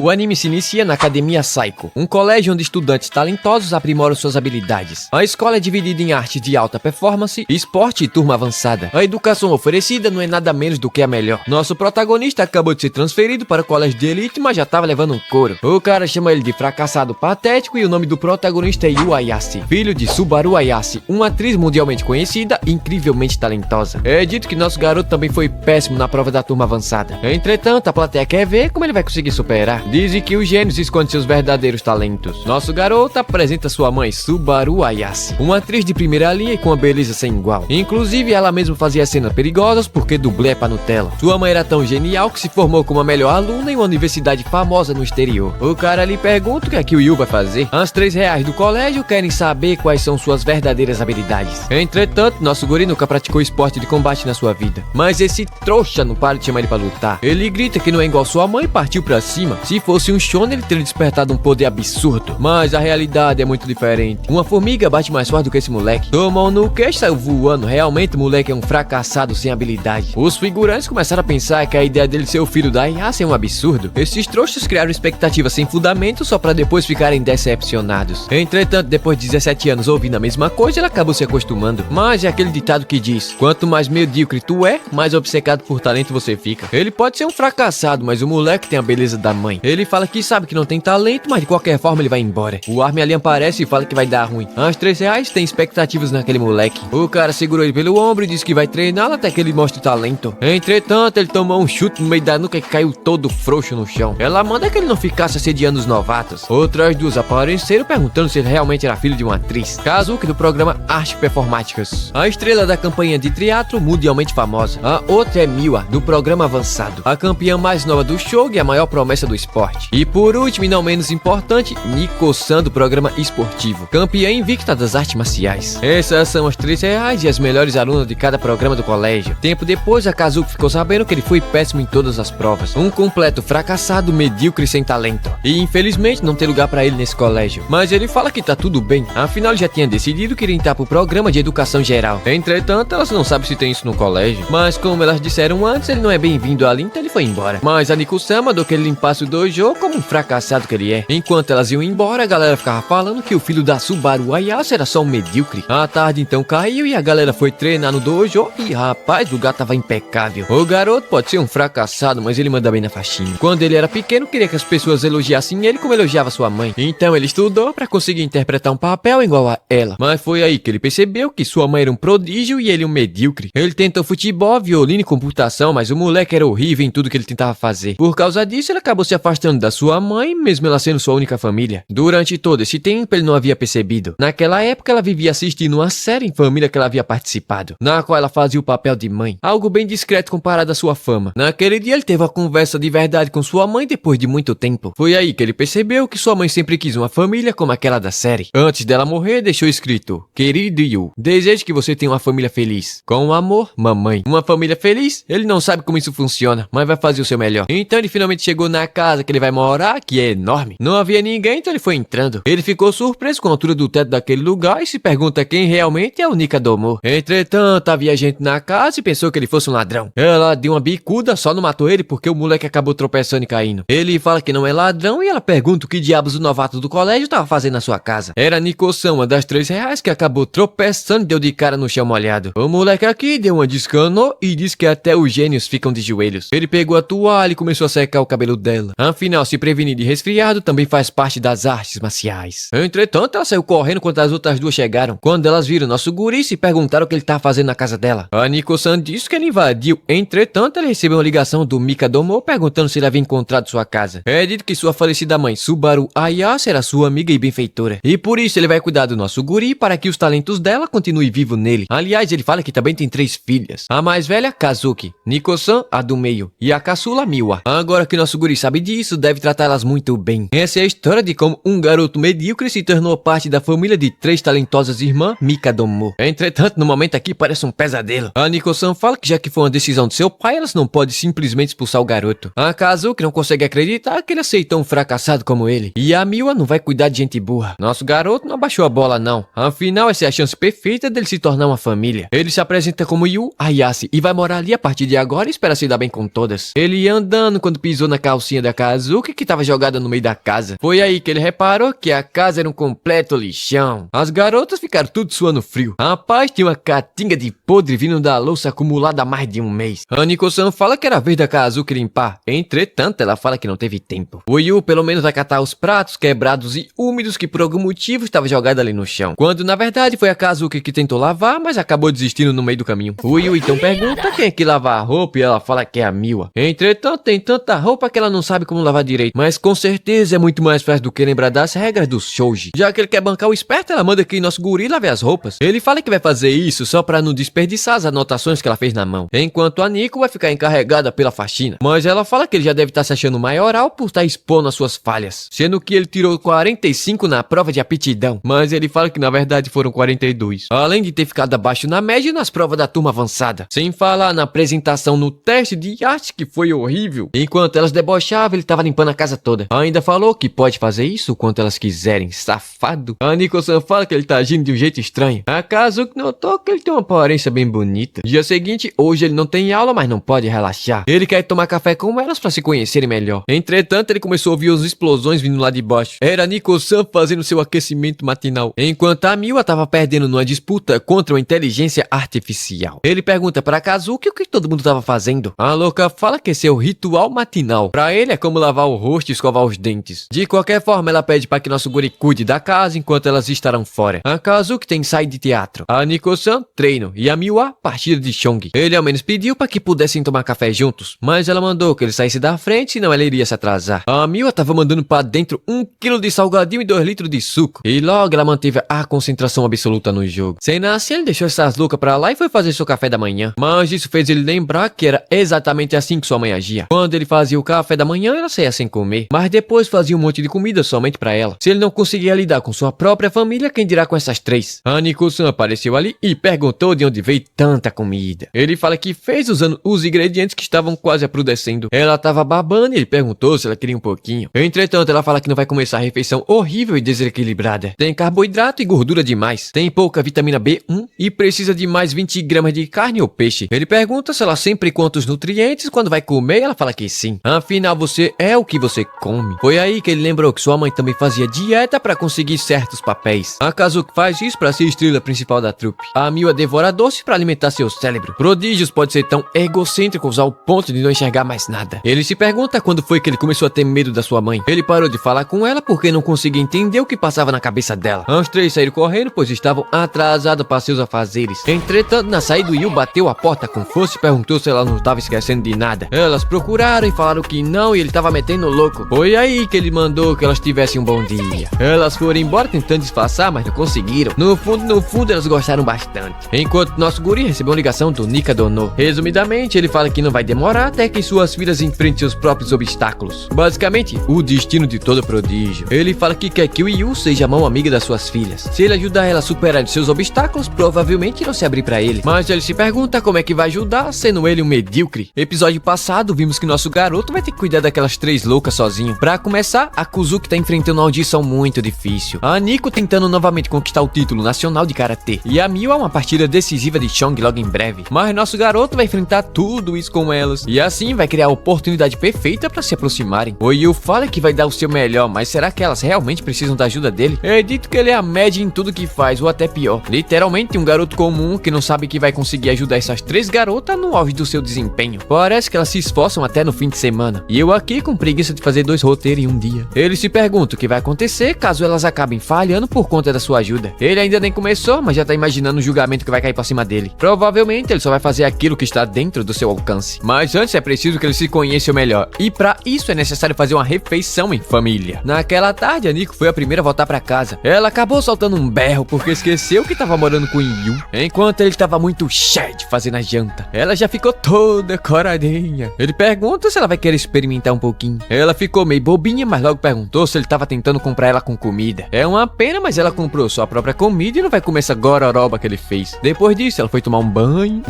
O anime se inicia na Academia Saiko, um colégio onde estudantes talentosos aprimoram suas habilidades. A escola é dividida em arte de alta performance, esporte e turma avançada. A educação oferecida não é nada menos do que a melhor. Nosso protagonista acabou de ser transferido para o colégio de elite, mas já tava levando um couro. O cara chama ele de fracassado patético e o nome do protagonista é Yu Ayase, filho de Subaru Ayase, uma atriz mundialmente conhecida e incrivelmente talentosa. É dito que nosso garoto também foi péssimo na prova da turma avançada. Entretanto, a plateia quer ver como ele vai conseguir superar. Dizem que os gênios escondem seus verdadeiros talentos. Nosso garoto apresenta sua mãe, Subaru Ayase, uma atriz de primeira linha e com uma beleza sem igual. Inclusive, ela mesma fazia cenas perigosas porque dublê é pra Nutella. Sua mãe era tão genial que se formou como a melhor aluna em uma universidade famosa no exterior. O cara lhe pergunta o que é que o Yu vai fazer. As R$3 do colégio querem saber quais são suas verdadeiras habilidades. Entretanto, nosso guri nunca praticou esporte de combate na sua vida. Mas esse trouxa não para de chamar ele pra lutar. Ele grita que não é igual sua mãe e partiu pra cima. Se fosse um shonen, ele teria despertado um poder absurdo. Mas a realidade é muito diferente. Uma formiga bate mais forte do que esse moleque. Tomou no queixo, saiu voando. Realmente o moleque é um fracassado sem habilidade. Os figurantes começaram a pensar que a ideia dele ser o filho da Ayase é um absurdo. Esses trouxas criaram expectativas sem fundamento só pra depois ficarem decepcionados. Entretanto, depois de 17 anos ouvindo a mesma coisa, ele acabou se acostumando. Mas é aquele ditado que diz: quanto mais medíocre tu é, mais obcecado por talento você fica. Ele pode ser um fracassado, mas o moleque tem a beleza da mãe. Ele fala que sabe que não tem talento, mas de qualquer forma ele vai embora. O Armin ali aparece e fala que vai dar ruim. As R$3 tem expectativas naquele moleque. O cara segurou ele pelo ombro e disse que vai treiná-lo até que ele mostre o talento. Entretanto, ele tomou um chute no meio da nuca e caiu todo frouxo no chão. Ela manda que ele não ficasse assediando os novatos. Outras duas apareceram perguntando se ele realmente era filho de uma atriz, Kazuki, do programa Arte Performáticas, a estrela da campanha de teatro mundialmente famosa. A outra é Miwa, do programa Avançado, a campeã mais nova do show e a maior promessa do esporte. E por último, e não menos importante, Niko-san, do programa esportivo, campeã invicta das artes marciais. Essas são as R$3 e as melhores alunas de cada programa do colégio. Tempo depois, a Kazuki ficou sabendo que ele foi péssimo em todas as provas, um completo fracassado, medíocre e sem talento, e infelizmente não tem lugar pra ele nesse colégio. Mas ele fala que tá tudo bem, afinal ele já tinha decidido que iria entrar pro programa de educação geral. Entretanto, elas não sabem se tem isso no colégio, mas como elas disseram antes, ele não é bem-vindo ali, então ele foi embora. Mas a Niko-san mandou que ele limpasse o dojo como um fracassado que ele é. Enquanto elas iam embora, a galera ficava falando que o filho da Subaru Ayase era só um medíocre. A tarde então caiu e a galera foi treinar no dojo e rapaz, o lugar tava impecável. O garoto pode ser um fracassado, mas ele manda bem na faxina. Quando ele era pequeno, queria que as pessoas elogiassem ele como elogiava sua mãe. Então ele estudou pra conseguir interpretar um papel igual a ela. Mas foi aí que ele percebeu que sua mãe era um prodígio e ele um medíocre. Ele tentou futebol, violino e computação, mas o moleque era horrível em tudo que ele tentava fazer. Por causa disso, ele acabou se afastando da sua mãe, mesmo ela sendo sua única família. Durante todo esse tempo, ele não havia percebido. Naquela época, ela vivia assistindo uma série em família que ela havia participado, na qual ela fazia o papel de mãe, algo bem discreto comparado à sua fama. Naquele dia, ele teve uma conversa de verdade com sua mãe depois de muito tempo. Foi aí que ele percebeu que sua mãe sempre quis uma família como aquela da série. Antes dela morrer, deixou escrito: querido Yu, desejo que você tenha uma família feliz. Com amor, mamãe. Uma família feliz? Ele não sabe como isso funciona, mas vai fazer o seu melhor. Então ele finalmente chegou na casa que ele vai morar, que é enorme. Não havia ninguém, então ele foi entrando. Ele ficou surpreso com a altura do teto daquele lugar e se pergunta quem realmente é o Nikadomo. Entretanto, havia gente na casa e pensou que ele fosse um ladrão. Ela deu uma bicuda, só não matou ele porque o moleque acabou tropeçando e caindo. Ele fala que não é ladrão e ela pergunta o que diabos o novato do colégio estava fazendo na sua casa. Era Niko-san, uma das R$3 que acabou tropeçando e deu de cara no chão molhado. O moleque aqui deu uma descanou e disse que até os gênios ficam de joelhos. Ele pegou a toalha e começou a secar o cabelo dela. Afinal, se prevenir de resfriado também faz parte das artes marciais. Entretanto, ela saiu correndo quando as outras duas chegaram. Quando elas viram nosso guri, se perguntaram o que ele estava fazendo na casa dela. A Niko-san disse que ele invadiu. Entretanto, ele recebeu uma ligação do Mikadomo perguntando se ele havia encontrado sua casa. É dito que sua falecida mãe, Subaru Ayase, era sua amiga e benfeitora. E por isso ele vai cuidar do nosso guri para que os talentos dela continuem vivos nele. Aliás, ele fala que também tem 3 filhas. A mais velha, Kazuki, Niko-san, a do meio, e a caçula, Miwa. Agora que nosso guri sabe disso, deve tratá-las muito bem. Essa é a história de como um garoto medíocre se tornou parte da família de 3 talentosas irmãs Mikadomo. Entretanto, no momento aqui parece um pesadelo. A Niko-san fala que já que foi uma decisão de seu pai, elas não podem simplesmente expulsar o garoto. A Kazuki não consegue acreditar que ele aceitou um fracassado como ele. E a Miwa não vai cuidar de gente burra. Nosso garoto não abaixou a bola não. Afinal, essa é a chance perfeita dele se tornar uma família. Ele se apresenta como Yu Ayase e vai morar ali a partir de agora e espera se dar bem com todas. Ele ia andando quando pisou na calcinha da Kazuki Kazuki que tava jogada no meio da casa. Foi aí que ele reparou que a casa era um completo lixão. As garotas ficaram tudo suando frio. Rapaz, tinha uma catinga de podre vindo da louça acumulada há mais de um mês. A Nico-san fala que era a vez da Kazuki limpar. Entretanto, ela fala que não teve tempo. O Yu pelo menos vai catar os pratos quebrados e úmidos que por algum motivo estavam jogados ali no chão. Quando na verdade foi a Kazuki que tentou lavar, mas acabou desistindo no meio do caminho. O Yu então pergunta quem é que lava a roupa e ela fala que é a Miwa. Entretanto, tem tanta roupa que ela não sabe como lavar direito. Mas com certeza é muito mais fácil do que lembrar das regras do Shoji. Já que ele quer bancar o esperto, ela manda que nosso guri lave as roupas. Ele fala que vai fazer isso só pra não desperdiçar as anotações que ela fez na mão. Enquanto a Nico vai ficar encarregada pela faxina. Mas ela fala que ele já deve estar se achando maioral por estar expondo as suas falhas. Sendo que ele tirou 45 na prova de aptidão. Mas ele fala que na verdade foram 42. Além de ter ficado abaixo na média nas provas da turma avançada. Sem falar na apresentação no teste de arte que foi horrível. Enquanto elas debochavam, ele tava limpando a casa toda. Ainda falou que pode fazer isso quanto elas quiserem. Safado. A Nico-san fala que ele tá agindo de um jeito estranho. A Kazuki notou que ele tem uma aparência bem bonita. Dia seguinte, hoje ele não tem aula, mas não pode relaxar. Ele quer tomar café com elas pra se conhecerem melhor. Entretanto, ele começou a ouvir as explosões vindo lá de baixo. Era a Nico-san fazendo seu aquecimento matinal. Enquanto a Miwa tava perdendo numa disputa contra uma inteligência artificial. Ele pergunta pra Kazuki o que todo mundo tava fazendo. A louca fala que esse é o ritual matinal. Pra ele é como lavar o rosto e escovar os dentes. De qualquer forma, ela pede para que nosso guri cuide da casa enquanto elas estarão fora. A Kazuki tem ensaio de teatro. A Nico-san, treino. E a Miwa, partida de Chong. Ele ao menos pediu para que pudessem tomar café juntos. Mas ela mandou que ele saísse da frente, senão ela iria se atrasar. A Miwa tava mandando para dentro 1 quilo de salgadinho e 2 litros de suco. E logo ela manteve a concentração absoluta no jogo. Sem assim, ele deixou essas loucas pra lá e foi fazer seu café da manhã. Mas isso fez ele lembrar que era exatamente assim que sua mãe agia. Quando ele fazia o café da manhã, ela saía sem comer. Mas depois fazia um monte de comida somente pra ela. Se ele não conseguia lidar com sua própria família, quem dirá com essas 3? A Nico-san apareceu ali e perguntou de onde veio tanta comida. Ele fala que fez usando os ingredientes que estavam quase apodrecendo. Ela tava babando e ele perguntou se ela queria um pouquinho. Entretanto, ela fala que não vai começar a refeição horrível e desequilibrada. Tem carboidrato e gordura demais. Tem pouca vitamina B1 e precisa de mais 20 gramas de carne ou peixe. Ele pergunta se ela sempre conta os nutrientes quando vai comer e ela fala que sim. Afinal, você é o que você come. Foi aí que ele lembrou que sua mãe também fazia dieta pra conseguir certos papéis. A Kazuki faz isso pra ser estrela principal da trupe. A Miwa devora doce pra alimentar seu cérebro. Prodígios pode ser tão egocêntricos ao ponto de não enxergar mais nada. Ele se pergunta quando foi que ele começou a ter medo da sua mãe. Ele parou de falar com ela porque não conseguia entender o que passava na cabeça dela. Os 3 saíram correndo pois estavam atrasados para seus afazeres. Entretanto, na saída, Yu bateu a porta com força e perguntou se ela não estava esquecendo de nada. Elas procuraram e falaram que não e ele estava metendo louco. Foi aí que ele mandou que elas tivessem um bom dia. Elas foram embora tentando disfarçar, mas não conseguiram. No fundo, elas gostaram bastante. Enquanto nosso guri recebeu uma ligação do Nika Dono. Resumidamente, ele fala que não vai demorar até que suas filhas enfrentem seus próprios obstáculos. Basicamente, o destino de todo prodígio. Ele fala que quer que o Yu seja a mão amiga das suas filhas. Se ele ajudar ela a superar seus obstáculos, provavelmente irão se abrir pra ele. Mas ele se pergunta como é que vai ajudar, sendo ele um medíocre. Episódio passado, vimos que nosso garoto vai ter que cuidar daquelas 3 loucas sozinho. Pra começar, a Kuzuki tá enfrentando uma audição muito difícil. A Nico tentando novamente conquistar o título nacional de karatê. E a Miwa uma partida decisiva de Chong logo em breve. Mas nosso garoto vai enfrentar tudo isso com elas. E assim vai criar a oportunidade perfeita pra se aproximarem. O Yu fala que vai dar o seu melhor, mas será que elas realmente precisam da ajuda dele? É dito que ele é a média em tudo que faz, ou até pior. Literalmente um garoto comum que não sabe que vai conseguir ajudar essas 3 garotas no auge do seu desempenho. Parece que elas se esforçam até no fim de semana. E eu aqui com preguiça de fazer 2 roteiros em um dia. Ele se pergunta o que vai acontecer caso elas acabem falhando por conta da sua ajuda. Ele ainda nem começou, mas já tá imaginando o julgamento que vai cair pra cima dele. Provavelmente ele só vai fazer aquilo que está dentro do seu alcance. Mas antes é preciso que ele se conheça melhor. E pra isso é necessário fazer uma refeição em família. Naquela tarde, a Nico foi a primeira a voltar pra casa. Ela acabou soltando um berro porque esqueceu que tava morando com o Yu. Enquanto ele tava muito cheio de fazer na janta. Ela já ficou toda coradinha. Ele pergunta se ela vai querer experimentar um pouquinho. Ela ficou meio bobinha, mas logo perguntou se ele tava tentando comprar ela com comida. É uma pena, mas ela comprou sua própria comida e não vai comer essa gororoba que ele fez. Depois disso, ela foi tomar um banho.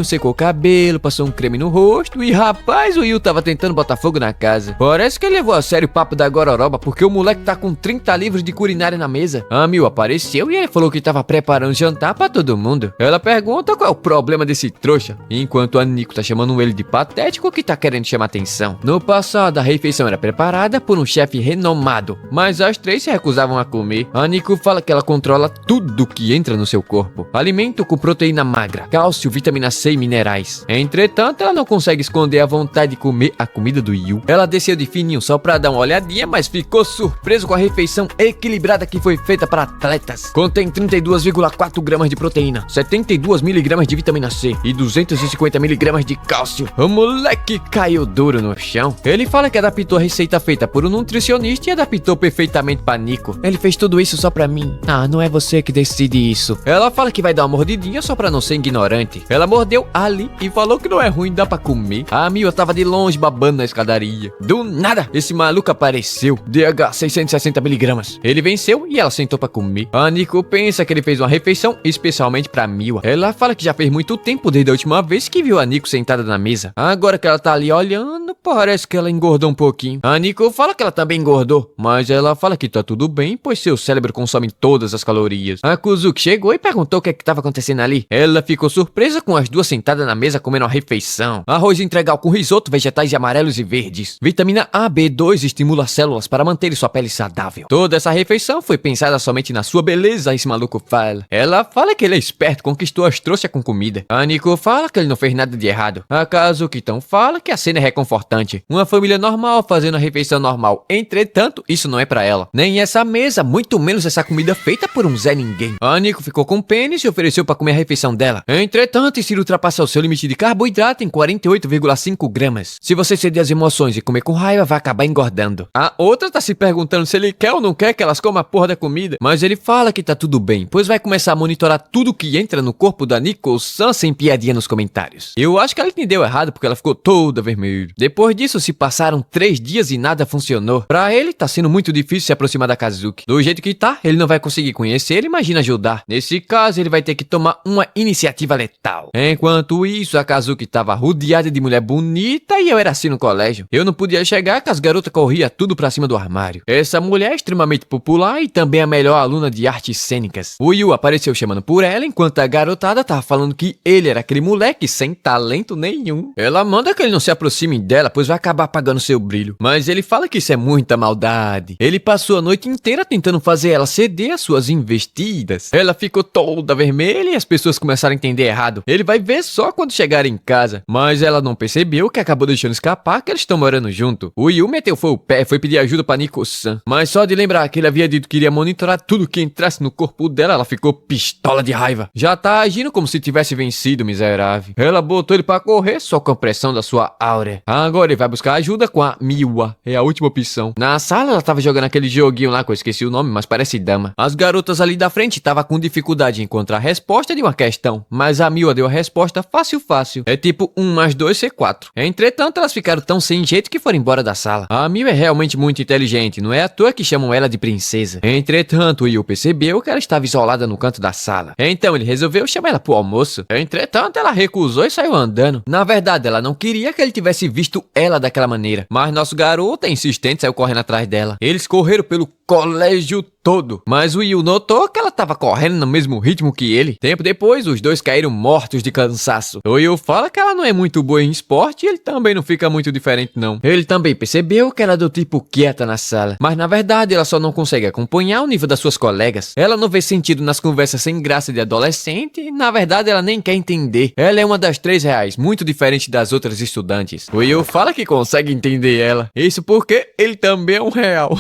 Secou o cabelo, passou um creme no rosto. E rapaz, o Yu tava tentando botar fogo na casa. Parece que ele levou a sério o papo da gororoba, porque o moleque tá com 30 livros de culinária na mesa. A Miu apareceu e ele falou que tava preparando jantar pra todo mundo. Ela pergunta qual é o problema desse trouxa, enquanto a Nico tá chamando ele de patético, que tá querendo chamar atenção. atenção. No passado, a refeição era preparada por um chefe renomado, mas as três se recusavam a comer. A Nico fala que ela controla tudo que entra no seu corpo. Alimento com proteína magra, cálcio, vitamina C e minerais. Entretanto, ela não consegue esconder a vontade de comer a comida do Yu. Ela desceu de fininho só pra dar uma olhadinha, mas ficou surpreso com a refeição equilibrada que foi feita para atletas. Contém 32,4 gramas de proteína, 72 miligramas de vitamina C e 250 miligramas de cálcio. O moleque caiu duro no chão. Ele fala que adaptou a receita feita por um nutricionista e adaptou perfeitamente pra Nico. Ele fez tudo isso só pra mim. Ah, não é você que decide isso. Ela fala que vai dar uma mordidinha só pra não ser ignorante. Ela mordeu ali e falou que não é ruim, dá pra comer. A Mia tava de longe babando na escadaria. Do nada, esse maluco apareceu. DH 660 miligramas. Ele venceu e ela sentou pra comer. A Nico pensa que ele fez uma refeição especialmente pra Miwa. Ela fala que já fez muito tempo desde a última vez que viu a Nico sentada na mesa. Agora que ela tá ali olhando, parece que ela engordou um pouquinho. A Nico fala que ela também engordou, mas ela fala que tá tudo bem, pois seu cérebro consome todas as calorias. A Kuzuki chegou e perguntou o que tava acontecendo ali. Ela ficou surpresa com as duas sentadas na mesa comendo uma refeição. Arroz integral com risoto, vegetais amarelos e verdes. Vitamina A, B2 estimula as células para manter sua pele saudável. Toda essa refeição foi pensada somente na sua beleza, esse maluco fala. Ela fala que ele é esperto, conquistou as trouxas com comida. A Nico fala que ele não fez nada de errado. A Kazuki então fala que a cena é reconfortante. Uma família normal fazendo a refeição normal. Entretanto, isso não é pra ela. Nem essa mesa, muito menos essa comida feita por um Zé Ninguém. A Nico ficou com pena e se ofereceu pra comer a refeição dela. Entretanto, Ciro ultrapassou seu limite de carboidrato em 48,5 gramas. Se você ceder às emoções e comer com raiva, vai acabar engordando. A outra tá se perguntando se ele quer ou não quer que elas comam a porra da comida. Mas ele fala que tá tudo bem, pois vai começar a monitorar tudo que entra no corpo da Nico-san sem piadinha nos comentários. Eu acho que ela entendeu errado porque ela ficou toda vermelha. Depois disso, se passaram 3 dias e nada funcionou. Pra ele, tá sendo muito difícil se aproximar da Kazuki. Do jeito que tá, ele não vai conseguir conhecer, imagina ajudar. Nesse caso, ele vai ter que tomar uma iniciativa letal. Enquanto isso, a Kazuki tava rodeada de mulher bonita e eu era assim no colégio. Eu não podia chegar que as garotas corriam tudo pra cima do armário. Essa mulher é extremamente popular e também a melhor aluna de artes cênicas. O Yu apareceu chamando por ela, enquanto a garotada tava falando que ele era aquele moleque sem talento nenhum. Ela manda que ele não se aproxime dela, pois vai acabar apagando seu brilho. Mas ele fala que isso é muita maldade. Ele passou a noite inteira tentando fazer ela ceder às suas investidas. Ela ficou toda vermelha e as pessoas começaram a entender errado. Ele vai ver só quando chegar em casa. Mas ela não percebeu que acabou deixando escapar que eles estão morando junto. O Yu meteu foi o pé, foi pedir ajuda pra Nico-san. Mas só de lembrar que ele havia dito que iria monitorar tudo que entrasse no corpo dela, ela ficou pistola de raiva. Já tá agindo como se tivesse vencido, miserável. Ela botou ele pra correr só com a pressão da sua áurea. Agora ele vai buscar ajuda com a Miwa. É a última opção. Na sala ela tava jogando aquele joguinho lá que eu esqueci o nome, mas parece dama. As garotas ali da frente tava com dificuldade em encontrar a resposta de uma questão, mas a Miwa deu a resposta fácil. É tipo 1 mais 2 ser 4. Entretanto, elas ficaram tão sem jeito que foram embora da sala. A Miwa é realmente muito inteligente, não é à toa que chamam ela de princesa. Entretanto, o Yu percebeu que ela estava isolada no canto da sala. Então ele resolveu chamar ela pro almoço. Entretanto, ela recusou e saiu andando. Na verdade, ela não queria que ele tivesse visto ela daquela maneira. Mas nosso garoto, insistente, saiu correndo atrás dela. Eles correram pelo colégio todo. Mas o Yu notou que ela tava correndo no mesmo ritmo que ele. Tempo depois, os dois caíram mortos de cansaço. O Yu fala que ela não é muito boa em esporte e ele também não fica muito diferente não. Ele também percebeu que ela é do tipo quieta na sala. Mas na verdade, ela só não consegue acompanhar o nível das suas colegas. Ela não vê sentido nas conversas sem graça de adolescente e na verdade ela nem quer entender. Ela é uma das 3 reais, muito diferente das outras estudantes. O Yu fala que consegue entender ela. Isso porque ele também é um real.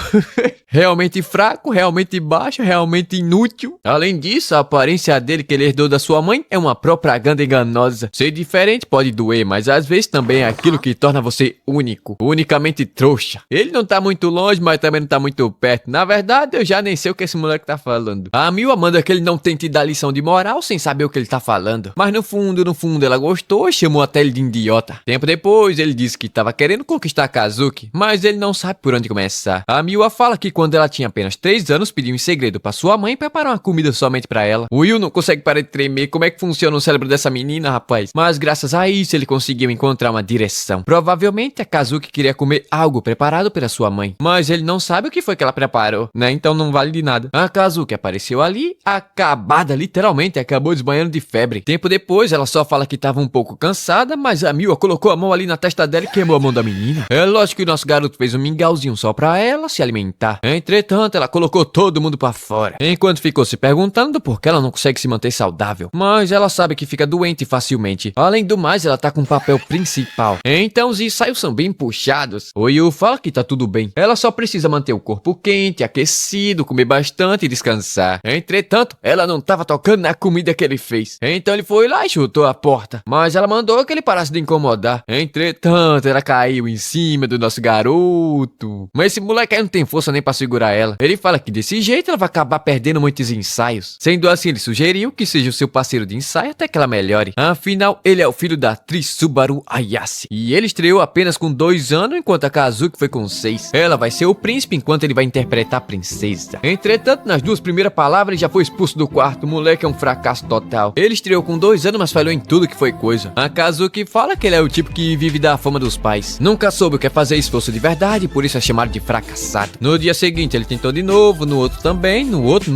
Realmente fraco, realmente baixo, realmente inútil. Além disso, a aparência dele que ele herdou da sua mãe é uma propaganda enganosa. Ser diferente pode doer, mas às vezes também é aquilo que torna você único. Unicamente trouxa. Ele não tá muito longe, mas também não tá muito perto. Na verdade, eu já nem sei o que esse moleque tá falando. A Miwa manda que ele não tente dar lição de moral sem saber o que ele tá falando. Mas no fundo, ela gostou e chamou até ele de idiota. Tempo depois, ele disse que tava querendo conquistar a Kazuki, mas ele não sabe por onde começar. A Miwa fala que quando ela tinha apenas 3 anos, pediu em segredo pra sua mãe preparar uma comida somente pra ela. O Yu não consegue parar de tremer. Como é que funciona o cérebro dessa menina, rapaz? Mas graças a isso, ele conseguiu encontrar uma direção. Provavelmente a Kazuki queria comer algo preparado pela sua mãe, mas ele não sabe o que foi que ela preparou, né? Então não vale de nada. A Kazuki apareceu ali, acabada, literalmente, acabou desbanhando de febre. Tempo depois, ela só fala que tava um pouco cansada, mas a Miwa colocou a mão ali na testa dela e queimou a mão da menina. É lógico que o nosso garoto fez um mingauzinho só pra ela se alimentar. Entretanto, ela colocou todo mundo pra fora, enquanto ficou se perguntando por que ela não consegue se manter saudável. Mas ela sabe que fica doente facilmente. Além do mais, ela tá com o papel principal. Então os ensaios são bem puxados. O Yu fala que tá tudo bem. Ela só precisa manter o corpo quente, aquecido, comer bastante e descansar. Entretanto, ela não tava tocando na comida que ele fez. Então ele foi lá e chutou a porta. Mas ela mandou que ele parasse de incomodar. Entretanto, ela caiu em cima do nosso garoto. Mas esse moleque aí não tem força nem pra segurar ela. Ele fala que desse jeito ela vai acabar perdendo muitos ensaios. Sendo assim, ele sugeriu que seja o seu parceiro de ensaio até que ela melhore. Afinal, ele é o filho da atriz Subaru Ayase. E ele estreou apenas com 2 anos, enquanto a Kazuki foi com 6. Ela vai ser o príncipe enquanto ele vai interpretar a princesa. Entretanto, nas 2 primeiras palavras, ele já foi expulso do quarto. O moleque é um fracasso total. Ele estreou com 2 anos, mas falhou em tudo que foi coisa. A Kazuki fala que ele é o tipo que vive da fama dos pais. Nunca soube o que é fazer esforço de verdade, por isso é chamado de fracassado. No dia seguinte, ele tentou de novo, no outro também, no outro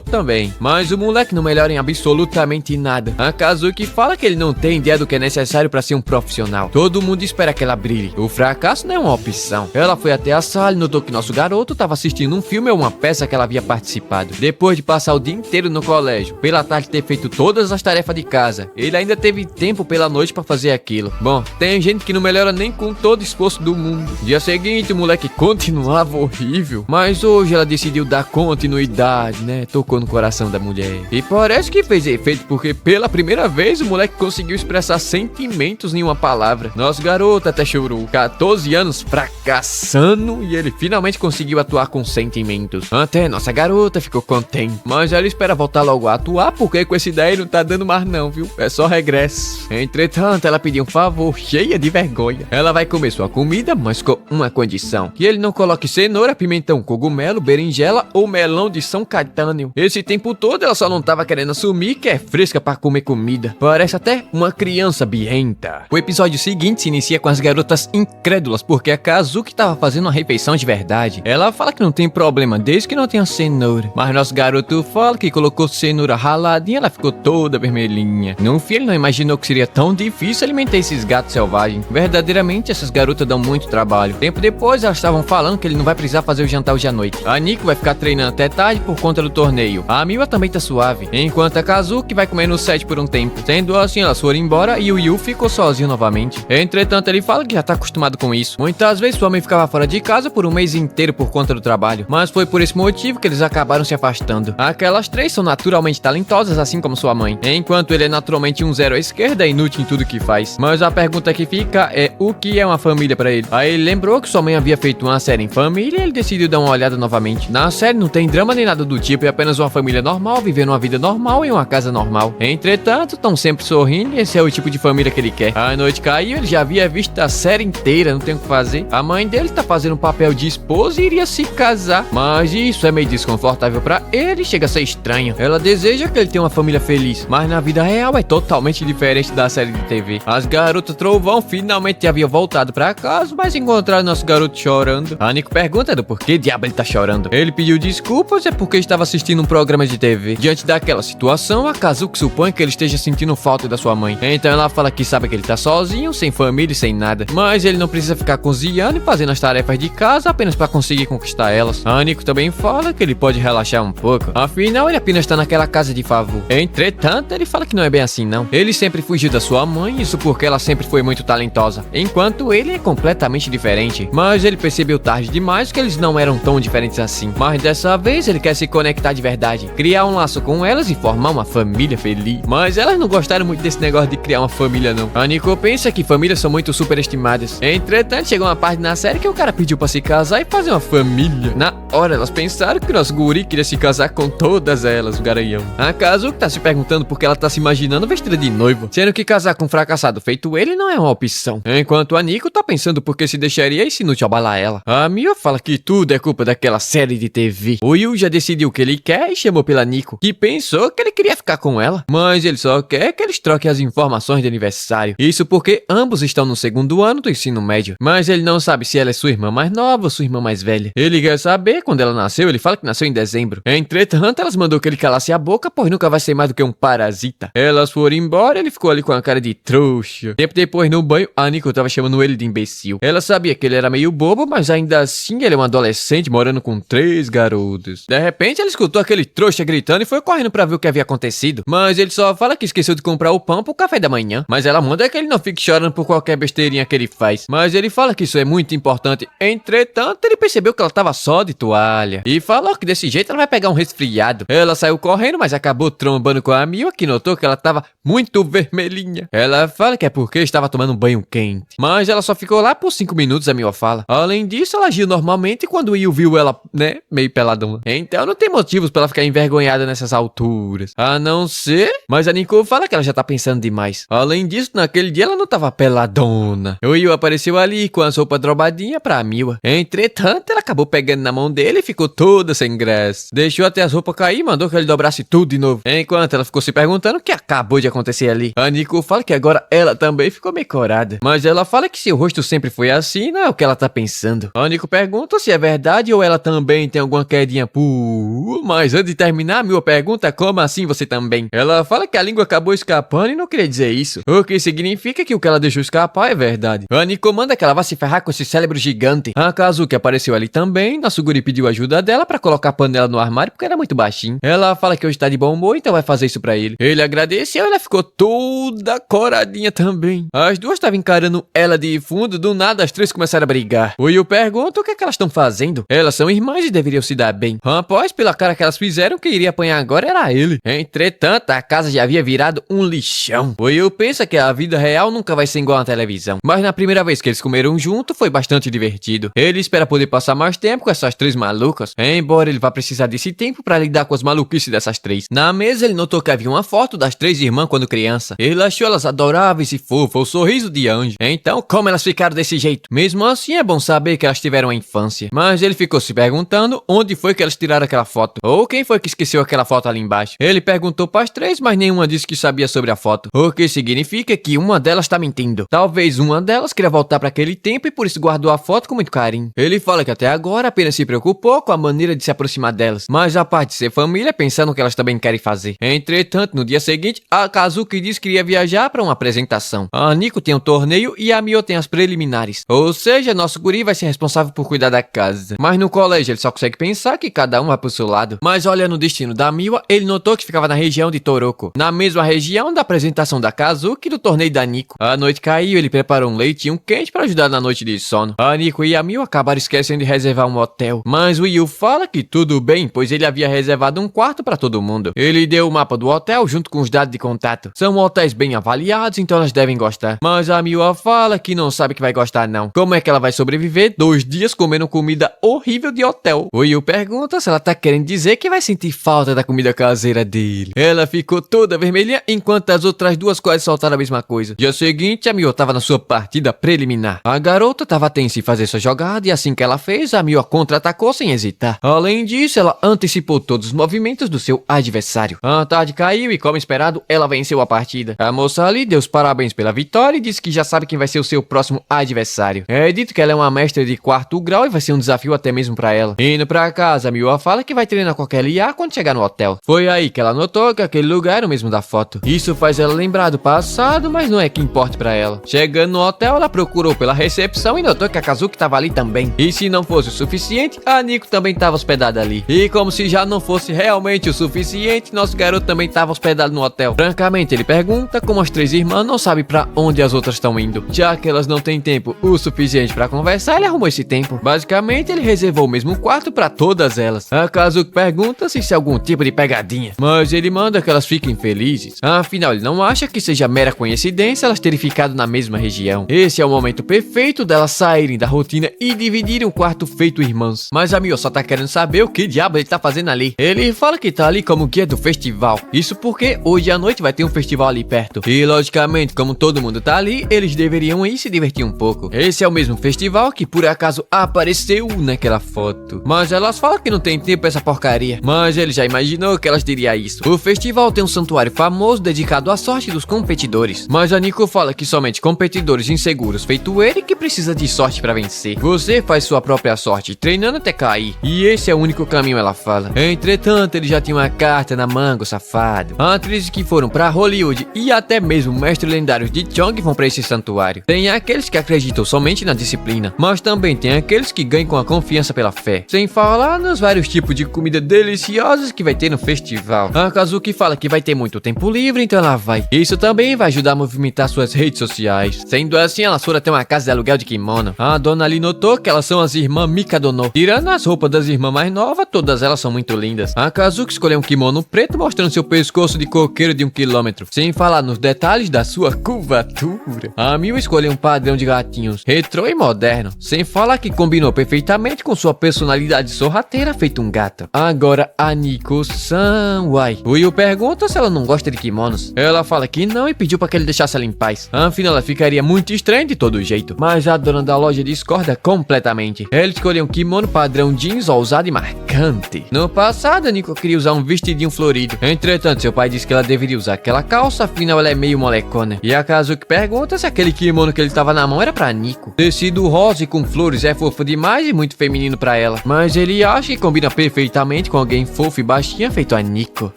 também. Mas o moleque não melhora em absolutamente nada. A Kazuki fala que ele não tem ideia do que é necessário para ser um profissional. Todo mundo espera que ela brilhe. O fracasso não é uma opção. Ela foi até a sala e notou que nosso garoto estava assistindo um filme ou uma peça que ela havia participado. Depois de passar o dia inteiro no colégio, pela tarde ter feito todas as tarefas de casa, ele ainda teve tempo pela noite para fazer aquilo. Bom, tem gente que não melhora nem com todo o esforço do mundo. Dia seguinte, o moleque continuava horrível, mas hoje ela decidiu dar continuidade, né? Tocou no coração da mulher. E parece que fez efeito, porque pela primeira vez o moleque conseguiu expressar sentimentos em uma palavra. Nosso garoto até chorou. 14 anos fracassando e ele finalmente conseguiu atuar com sentimentos. Até nossa garota ficou contente, mas ela espera voltar logo a atuar, porque com essa ideia não tá dando mais não, viu? É só regresso. Entretanto, ela pediu um favor, cheia de vergonha. Ela vai comer sua comida, mas com uma condição: que ele não coloque cenoura, pimentão, cogumelo, berinjela ou melão de São Caetano. Esse tempo todo ela só não tava querendo assumir que é fresca pra comer comida. Parece até uma criança birrenta. O episódio seguinte se inicia com as garotas incrédulas, porque a Kazuki tava fazendo uma refeição de verdade. Ela fala que não tem problema, desde que não tenha cenoura. Mas nosso garoto fala que colocou cenoura raladinha, ela ficou toda vermelhinha. No fim, ele não imaginou que seria tão difícil alimentar esses gatos selvagens. Verdadeiramente, essas garotas dão muito trabalho. Tempo depois, elas estavam falando que ele não vai precisar fazer o jantar hoje à noite. A Nico vai ficar treinando até tarde por conta do torneio. A Miwa também tá suave, enquanto a Kazuki vai comer no set por um tempo. Sendo assim, elas foram embora e o Yu ficou sozinho novamente. Entretanto, ele fala que já tá acostumado com isso. Muitas vezes sua mãe ficava fora de casa por um mês inteiro por conta do trabalho, mas foi por esse motivo que eles acabaram se afastando. Aquelas 3 são naturalmente talentosas, assim como sua mãe, enquanto ele é naturalmente um zero à esquerda e inútil em tudo que faz. Mas a pergunta que fica é: o que é uma família pra ele? Aí ele lembrou que sua mãe havia feito uma série em família e ele decidiu dar uma olhada novamente. Na série não tem drama nem nada do tipo, é apenas uma família normal, vivendo uma vida normal em uma casa normal. Entretanto, estão sempre sorrindo e esse é o tipo de família que ele quer. A noite caiu, ele já havia visto a série inteira, não tem o que fazer. A mãe dele tá fazendo um papel de esposa e iria se casar, mas isso é meio desconfortável pra ele, chega a ser estranho. Ela deseja que ele tenha uma família feliz, mas na vida real é totalmente diferente da série de TV. As garotas Trovão finalmente haviam voltado pra casa, mas encontraram nosso garoto chorando. A Nico pergunta do porquê diabo ele tá chorando. Ele pediu desculpas, é porque estava assistindo um programa de TV. Diante daquela situação, a Kazuki supõe que ele esteja sentindo falta da sua mãe. Então ela fala que sabe que ele tá sozinho, sem família e sem nada, mas ele não precisa ficar cozinhando e fazendo as tarefas de casa apenas pra conseguir conquistar elas. A Nico também fala que ele pode relaxar um pouco, afinal ele apenas tá naquela casa de favor. Entretanto, ele fala que não é bem assim não. Ele sempre fugiu da sua mãe, isso porque ela sempre foi muito talentosa, enquanto ele é completamente diferente. Mas ele percebeu tarde demais que eles não eram tão diferentes assim. Mas dessa vez ele quer se conectar de verdade, criar um laço com elas e formar uma família feliz. Mas elas não gostaram muito desse negócio de criar uma família não. A Nico pensa que famílias são muito superestimadas. Entretanto, chegou uma parte na série que o cara pediu pra se casar e fazer uma família. Na hora elas pensaram que o nosso guri queria se casar com todas elas, o garanhão. A Kazuki tá se perguntando porque ela tá se imaginando vestida de noiva, sendo que casar com um fracassado feito ele não é uma opção. Enquanto a Nico tá pensando porque se deixaria esse inútil abalar ela. A Mia fala que tudo é culpa daquela série de TV. O Yu já decidiu o que ele quer e chamou pela Nico, que pensou que ele queria ficar com ela, mas ele só quer que eles troquem as informações de aniversário. Isso porque ambos estão no 2º ano do ensino médio, mas ele não sabe se ela é sua irmã mais nova ou sua irmã mais velha. Ele quer saber porque quando ela nasceu, ele fala que nasceu em dezembro. Entretanto, elas mandou que ele calasse a boca, pois nunca vai ser mais do que um parasita. Elas foram embora, ele ficou ali com a cara de trouxa. Tempo depois, no banho, a Nico tava chamando ele de imbecil. Ela sabia que ele era meio bobo, mas ainda assim ele é um adolescente morando com 3 garotas. De repente, ela escutou aquele trouxa gritando e foi correndo pra ver o que havia acontecido. Mas ele só fala que esqueceu de comprar o pão pro café da manhã. Mas ela manda que ele não fique chorando por qualquer besteirinha que ele faz. Mas ele fala que isso é muito importante. Entretanto, ele percebeu que ela tava só de toalha. E falou que desse jeito ela vai pegar um resfriado. Ela saiu correndo, mas acabou trombando com a Mila, que notou que ela tava muito vermelhinha. Ela fala que é porque estava tomando um banho quente. Mas ela só ficou lá por 5 minutos, a Mila fala. Além disso, ela agiu normalmente quando o Will viu ela, né, meio peladona. Então não tem motivos pra ela ficar envergonhada nessas alturas. A não ser... Mas a Nicole fala que ela já tá pensando demais. Além disso, naquele dia ela não tava peladona. O Will apareceu ali com a roupa drobadinha pra Mila. Entretanto, ela acabou pegando na mão dele e ficou toda sem graça. Deixou até as roupas cair e mandou que ele dobrasse tudo de novo. Enquanto ela ficou se perguntando o que acabou de acontecer ali. A Nicole fala que agora ela também ficou meio corada. Mas ela fala que seu rosto sempre foi assim, não é o que ela tá pensando. A Nicole pergunta se é verdade ou ela também tem alguma quedinha por... Mas antes de terminar, a Mila pergunta como assim você também. Ela fala que a língua acabou escapando e não queria dizer isso. O que significa que o que ela deixou escapar é verdade. A Nicole manda que ela vá se ferrar com esse cérebro gigante. A Kazuki apareceu ali também. Nosso guri pediu ajuda dela pra colocar a panela no armário porque era muito baixinho. Ela fala que hoje tá de bom humor, então vai fazer isso pra ele. Ele agradeceu e ela ficou toda coradinha também. As duas estavam encarando ela de fundo, do nada as três começaram a brigar. O Will pergunta o que é que elas estão fazendo. Elas são irmãs e deveriam se dar bem. Após, pela cara que elas fizeram, quem iria apanhar agora era ele. Entretanto, a casa já havia virado um lixão. O Will pensa que a vida real nunca vai ser igual à televisão. Mas na primeira vez que eles comeram junto, foi bastante divertido. Ele espera poder passar mais tempo com essas três malucas, embora ele vá precisar desse tempo pra lidar com as maluquices dessas três. Na mesa, ele notou que havia uma foto das três irmãs quando criança. Ele achou elas adoráveis e fofas, o sorriso de anjo. Então, como elas ficaram desse jeito? Mesmo assim, é bom saber que elas tiveram a infância. Mas ele ficou se perguntando onde foi que elas tiraram aquela foto. Ou quem foi que esqueceu aquela foto ali embaixo. Ele perguntou para as três, mas nenhuma disse que sabia sobre a foto. O que significa que uma delas tá mentindo. Talvez uma delas queria voltar para aquele tempo e por isso guardou a foto com muito carinho. Ele fala que até agora apenas se preocupou com a maneira de se aproximar delas. Mas a parte de ser família, pensando no que elas também querem fazer. Entretanto, no dia seguinte, a Kazuki disse que iria viajar para uma apresentação. A Nico tem um torneio e a Mio tem as preliminares. Ou seja, nosso guri vai ser responsável por cuidar da casa. Mas no colégio ele só consegue pensar que cada um vai pro seu lado. Mas olhando o destino da Miwa, ele notou que ficava na região de Toroko. Na mesma região da apresentação da Kazuki e do torneio da Nico. A noite caiu, ele preparou um leitinho quente para ajudar na noite de sono. A Nico e a Miwa acabaram esquecendo de reservar um hotel. Mas o Yu fala que tudo bem, pois ele havia reservado um quarto para todo mundo. Ele deu o mapa do hotel junto com os dados de contato. São hotéis bem avaliados, então elas devem gostar. Mas a Miwa fala que não sabe que vai gostar não. Como é que ela vai sobreviver 2 dias comendo comida horrível de hotel? O Yu pergunta se ela tá querendo dizer que vai sentir falta da comida caseira dele. Ela ficou toda vermelha enquanto as outras duas quase soltaram a mesma coisa. Dia seguinte, a Miwa tava na sua partida preliminar. A garota tava tensa em fazer sua jogada e assim que ela fez, a Miwa contra-atacou sem hesitar. Além disso, ela antecipou todos os movimentos do seu adversário. A tarde caiu e, como esperado, ela venceu a partida. A moça ali deu os parabéns pela vitória e disse que já sabe quem vai ser o seu próximo adversário. É dito que ela é uma mestra de 4º grau e vai ser um desafio até mesmo pra ela. Indo pra casa, a Miwa fala que vai treinar com aquele IA quando chegar no hotel. Foi aí que ela notou que aquele lugar era o mesmo da foto. Isso faz ela lembrar do passado, mas não é que importe pra ela. Chegando no hotel, ela procurou pela recepção e notou que a Kazuki tava ali também. E se não fosse o suficiente, a Nico também tava hospedada ali. E como se já não fosse realmente o suficiente, nosso garoto também tava hospedado no hotel. Francamente, ele pergunta como as três irmãs não sabem pra onde as outras estão indo. Já que elas não têm tempo o suficiente pra conversar, ele arrumou esse tempo. Basicamente, ele reservou o mesmo quarto pra todas elas. A Kazuki pergunta se isso é algum tipo de pegadinha, mas ele manda que elas fiquem felizes. Afinal, ele não acha que seja mera coincidência elas terem ficado na mesma região. Esse é o momento perfeito delas saírem da rotina e dividirem um quarto feito irmãs. Mas a Mio só tá querendo saber o que diabo ele tá fazendo ali. Ele fala que tá ali como guia do festival. Isso porque hoje à noite vai ter um festival ali perto. E logicamente, como todo mundo tá ali, eles deveriam ir se divertir um pouco. Esse é o mesmo festival que por acaso apareceu naquela foto. Mas elas falam que não tem tempo pra essa porcaria. Mas ele já imaginou que elas diriam isso. O festival tem um santuário famoso dedicado à sorte dos competidores. Mas a Nico fala que somente competidores inseguros feito ele que precisa de sorte pra vencer. Você faz sua própria sorte treinando até até cair. E esse é o único caminho, ela fala. Entretanto, ele já tinha uma carta na manga, o safado. Atrizes que foram pra Hollywood e até mesmo mestres lendários de Chong vão pra esse santuário. Tem aqueles que acreditam somente na disciplina, mas também tem aqueles que ganham com a confiança pela fé. Sem falar nos vários tipos de comida deliciosas que vai ter no festival. A Kazuki fala que vai ter muito tempo livre, então ela vai. Isso também vai ajudar a movimentar suas redes sociais. Sendo assim, elas foram até uma casa de aluguel de kimono. A dona ali notou que elas são as irmãs Mikadono. Tirando as roupas das irmãs mais novas, todas elas são muito lindas. A Kazuki escolheu um kimono preto mostrando seu pescoço de coqueiro de 1 quilômetro. Sem falar nos detalhes da sua curvatura. A Miu escolheu um padrão de gatinhos retrô e moderno. Sem falar que combinou perfeitamente com sua personalidade sorrateira feito um gato. Agora a Nico-san, uai. O Yu pergunta se ela não gosta de kimonos. Ela fala que não e pediu para que ele deixasse ela em paz. Afinal, ela ficaria muito estranha de todo jeito. Mas a dona da loja discorda completamente. Ela escolheu um kimono padrão jeans ousado e marcante. No passado, a Nico queria usar um vestidinho florido. Entretanto, seu pai disse que ela deveria usar aquela calça, afinal ela é meio molecona. E a Kazuki pergunta se aquele kimono que ele tava na mão era pra Nico. Tecido rosa e com flores é fofo demais e muito feminino pra ela. Mas ele acha que combina perfeitamente com alguém fofo e baixinha feito a Nico.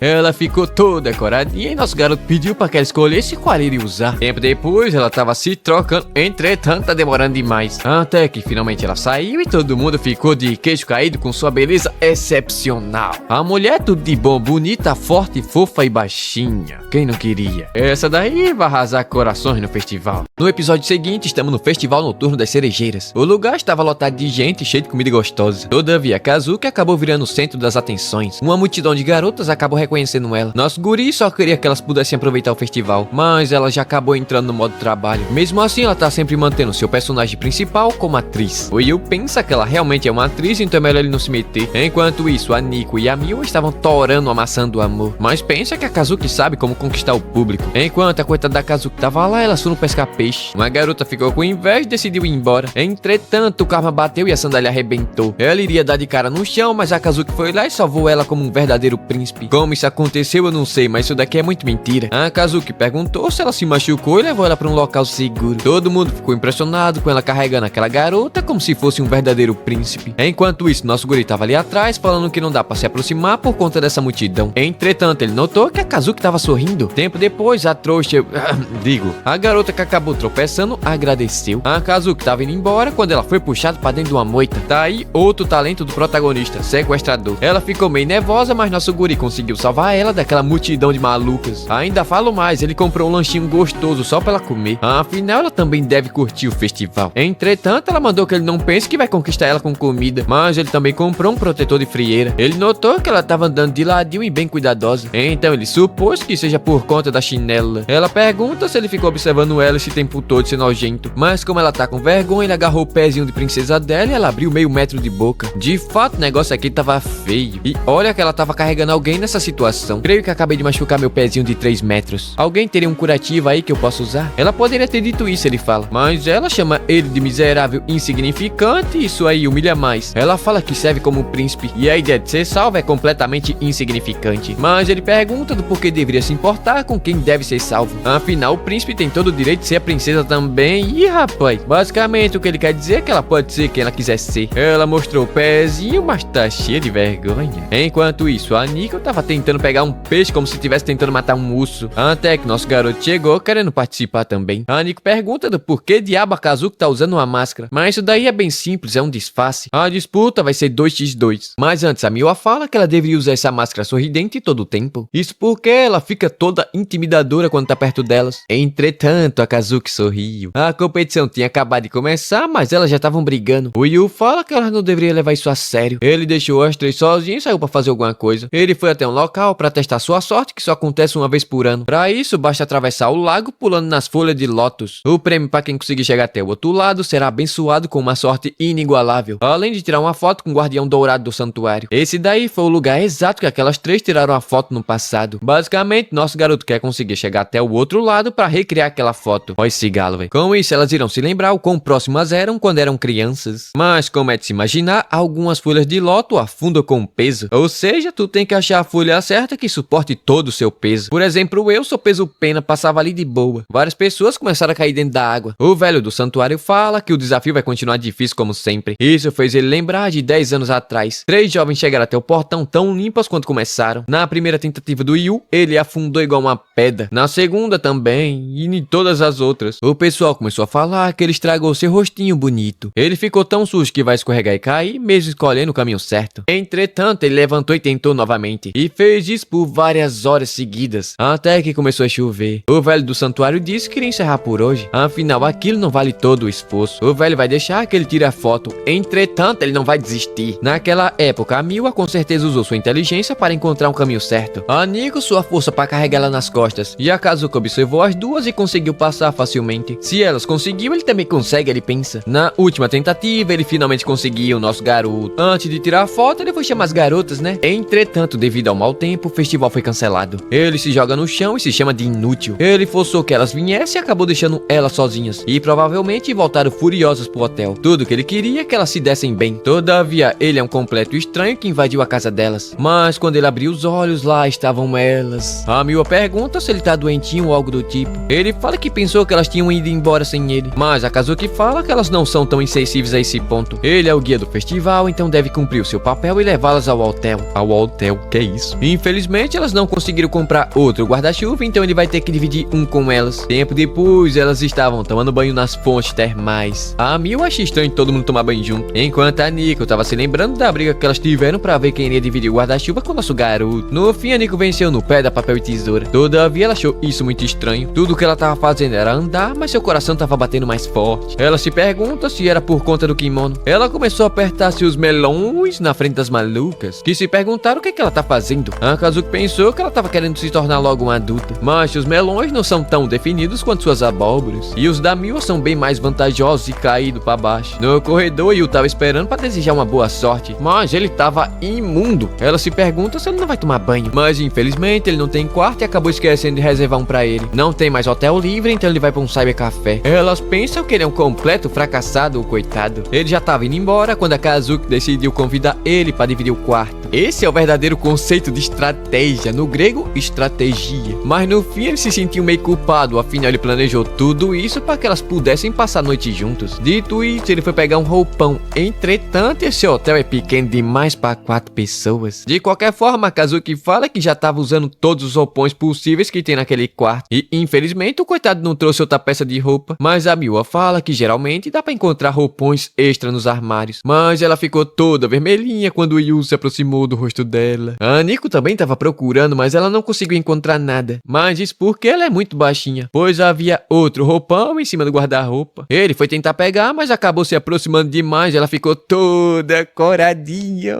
Ela ficou toda decoradinha e nosso garoto pediu pra que ela escolhesse qual ele ia usar. Tempo depois, ela tava se trocando, entretanto tá demorando demais. Até que finalmente ela saiu e todo mundo ficou de queixo caído com sua beleza excepcional. A mulher tudo de bom, bonita, forte, fofa e baixinha. Quem não queria? Essa daí vai arrasar corações no festival. No episódio seguinte, estamos no Festival Noturno das Cerejeiras. O lugar estava lotado de gente e cheio de comida gostosa. Todavia, Kazuki acabou virando o centro das atenções. Uma multidão de garotas acabou reconhecendo ela. Nosso guri só queria que elas pudessem aproveitar o festival, mas ela já acabou entrando no modo trabalho. Mesmo assim, ela tá sempre mantendo seu personagem principal como atriz. O Yu pensa que ela realmente é uma atriz, então é melhor ele não se meter. Enquanto isso, a Nico e a Miu estavam torando a maçã do amor. Mas pensa que a Kazuki sabe como conquistar o público. Enquanto a coitada da Kazuki tava lá, elas foram pescar peixe. Uma garota ficou com inveja e decidiu ir embora. Entretanto, o karma bateu e a sandália arrebentou. Ela iria dar de cara no chão, mas a Kazuki foi lá e salvou ela como um verdadeiro príncipe. Como isso aconteceu, eu não sei, mas isso daqui é muito mentira. A Kazuki perguntou se ela se machucou e levou ela para um local seguro. Todo mundo ficou impressionado com ela carregando aquela garota como se fosse um verdadeiro príncipe. Enquanto isso, nosso guri tava ali atrás, falando que não dá pra se aproximar por conta dessa multidão. Entretanto, ele notou que a Kazuki tava sorrindo. Tempo depois, a trouxa... a garota que acabou tropeçando, agradeceu. A Kazuki tava indo embora quando ela foi puxada pra dentro de uma moita. Tá aí outro talento do protagonista, sequestrador. Ela ficou meio nervosa, mas nosso guri conseguiu salvar ela daquela multidão de malucas. Ainda falo mais, ele comprou um lanchinho gostoso só pra ela comer. Afinal, ela também deve curtir o festival. Entretanto, ela mandou que ele não pense que vai conquistar ela com comida, mas ele também comprou um protetor de frieira. Ele notou que ela tava andando de ladinho e bem cuidadosa, então ele supôs que seja por conta da chinela. Ela pergunta se ele ficou observando ela esse tempo todo ser nojento, mas como ela tá com vergonha, ele agarrou o pezinho de princesa dela e ela abriu meio metro de boca. De fato, o negócio aqui tava feio. E olha que ela tava carregando alguém nessa situação. Creio que acabei de machucar meu pezinho de 3 metros. Alguém teria um curativo aí que eu possa usar? Ela poderia ter dito isso, ele fala, mas ela chama ele de miserável insignificante e isso aí humilha mais. Ela fala que serve como príncipe e a ideia de ser salvo é completamente insignificante. Mas ele pergunta do porquê deveria se importar com quem deve ser salvo. Afinal, o príncipe tem todo o direito de ser a princesa também. E rapaz, basicamente o que ele quer dizer é que ela pode ser quem ela quiser ser. Ela mostrou o pezinho, mas tá cheia de vergonha. Enquanto isso, a Nico tava tentando pegar um peixe como se estivesse tentando matar um urso. Até que nosso garoto chegou querendo participar também. A Nico pergunta do porquê diabo a Kazuki tá usando uma máscara. Mas isso daí é bem simples, é um disfarce. A disputa vai ser 2x2. Mas antes, a Miwa fala que ela deveria usar essa máscara sorridente todo o tempo. Isso porque ela fica toda intimidadora quando tá perto delas. Entretanto, a Kazuki sorriu. A competição tinha acabado de começar, mas elas já estavam brigando. O Yu fala que ela não deveria levar isso a sério. Ele deixou as três sozinhas e saiu pra fazer alguma coisa. Ele foi até um local pra testar sua sorte, que só acontece uma vez por ano. Pra isso, basta atravessar o lago pulando nas folhas de lótus. O prêmio pra quem conseguir chegar até o outro lado será abençoado com uma sorte inigualável. Além de tirar uma foto com o guardião dourado do santuário. Esse daí foi o lugar exato que aquelas três tiraram a foto no passado. Basicamente, nosso garoto quer conseguir chegar até o outro lado pra recriar aquela foto. Olha esse galo, velho. Com isso, elas irão se lembrar o quão próximas eram quando eram crianças. Mas, como é de se imaginar, algumas folhas de loto afundam com peso. Ou seja, tu tem que achar a folha certa que suporte todo o seu peso. Por exemplo, eu sou peso pena, passava ali de boa. Várias pessoas começaram a cair dentro da água. O velho do santuário fala que o desafio vai continuar difícil como sempre. Isso fez ele lembrar de 10 anos atrás. 3 jovens chegaram até o portão tão limpas quanto começaram. Na primeira tentativa do Yu, ele afundou igual uma pedra. Na segunda também, e em todas as outras. O pessoal começou a falar que ele estragou seu rostinho bonito. Ele ficou tão sujo que vai escorregar e cair, mesmo escolhendo o caminho certo. Entretanto, ele levantou e tentou novamente. E fez isso por várias horas seguidas, até que começou a chover. O velho do santuário disse que iria encerrar por hoje. Afinal, aquilo não vale todo o esforço. O velho vai deixar que ele tire a foto. Entretanto, ele não vai desistir. Naquela época, a Miwa com certeza usou sua inteligência para encontrar um caminho certo. A Nico sua força para carregar ela nas costas. E a Kazuko observou as duas e conseguiu passar facilmente. Se elas conseguiu, ele também consegue, ele pensa. Na última tentativa, ele finalmente conseguiu o nosso garoto. Antes de tirar a foto, ele foi chamar as garotas, né? Entretanto, devido ao mau tempo, o festival foi cancelado. Ele se joga no chão e se chama de inútil. Ele forçou que elas viessem e acabou deixando elas sozinhas. E provavelmente voltaram furiosas pro hotel. Tudo que ele queria é que elas se dessem bem. Todavia, ele é um completo estranho que invadiu a casa delas. Mas quando ele abriu os olhos, lá estavam elas. A Miwa pergunta se ele tá doentinho ou algo do tipo. Ele fala que pensou que elas tinham ido embora sem ele. Mas a Kazuki fala que elas não são tão insensíveis a esse ponto. Ele é o guia do festival, então deve cumprir o seu papel e levá-las ao hotel. Ao hotel, que é isso? Infelizmente, elas não conseguiram comprar outro guarda-chuva, então ele vai ter que dividir um com elas. Tempo depois, elas estavam tomando banho nas fontes termais. A Miwa acha estranho todo mundo tomar banho junto, enquanto a Nico tava se lembrando da briga que elas tiveram pra ver quem iria dividir o guarda-chuva com o nosso garoto. No fim, a Nico venceu no pé da papel e tesoura. Todavia, ela achou isso muito estranho. Tudo que ela tava fazendo era andar, mas seu coração tava batendo mais forte. Ela se pergunta se era por conta do kimono. Ela começou a apertar seus melões na frente das malucas, que se perguntaram o que ela tá fazendo. A Kazuki pensou que ela tava querendo se tornar logo uma adulta, mas seus melões não são tão definidos quanto suas abóboras, e os da Miwa são bem mais vantajosos e caídos pra baixo. No corredor, Yu tava esperando pra desejar uma boa sorte, mas ele tava imundo. Ela se pergunta se ele não vai tomar banho, mas infelizmente ele não tem quarto e acabou esquecendo de reservar um pra ele. Não tem mais hotel livre, então ele vai pra um cybercafé. Elas pensam que ele é um completo fracassado, o coitado. Ele já tava indo embora quando a Kazuki decidiu convidar ele pra dividir o quarto. Esse é o verdadeiro conceito de estratégia, no grego, estratégia. Mas no fim ele se sentiu meio culpado, afinal ele planejou tudo isso para que elas pudessem passar a noite juntos. Dito isso, ele foi pegar um roupão. Entretanto, esse hotel é pequeno demais para 4 pessoas. De qualquer forma, a Kazuki fala que já tava usando todos os roupões possíveis que tem naquele quarto. E infelizmente o coitado não trouxe outra peça de roupa. Mas a Miwa fala que geralmente dá para encontrar roupões extra nos armários. Mas ela ficou toda vermelhinha quando o Yu se aproximou do rosto dela. A Nico também tava procurando, mas ela não conseguiu encontrar nada. Mas isso porque ela é muito baixinha, pois havia outro roupão em cima do guarda-roupa. Ele foi tentar pegar, mas acabou se aproximando demais. Ela ficou toda coradinha.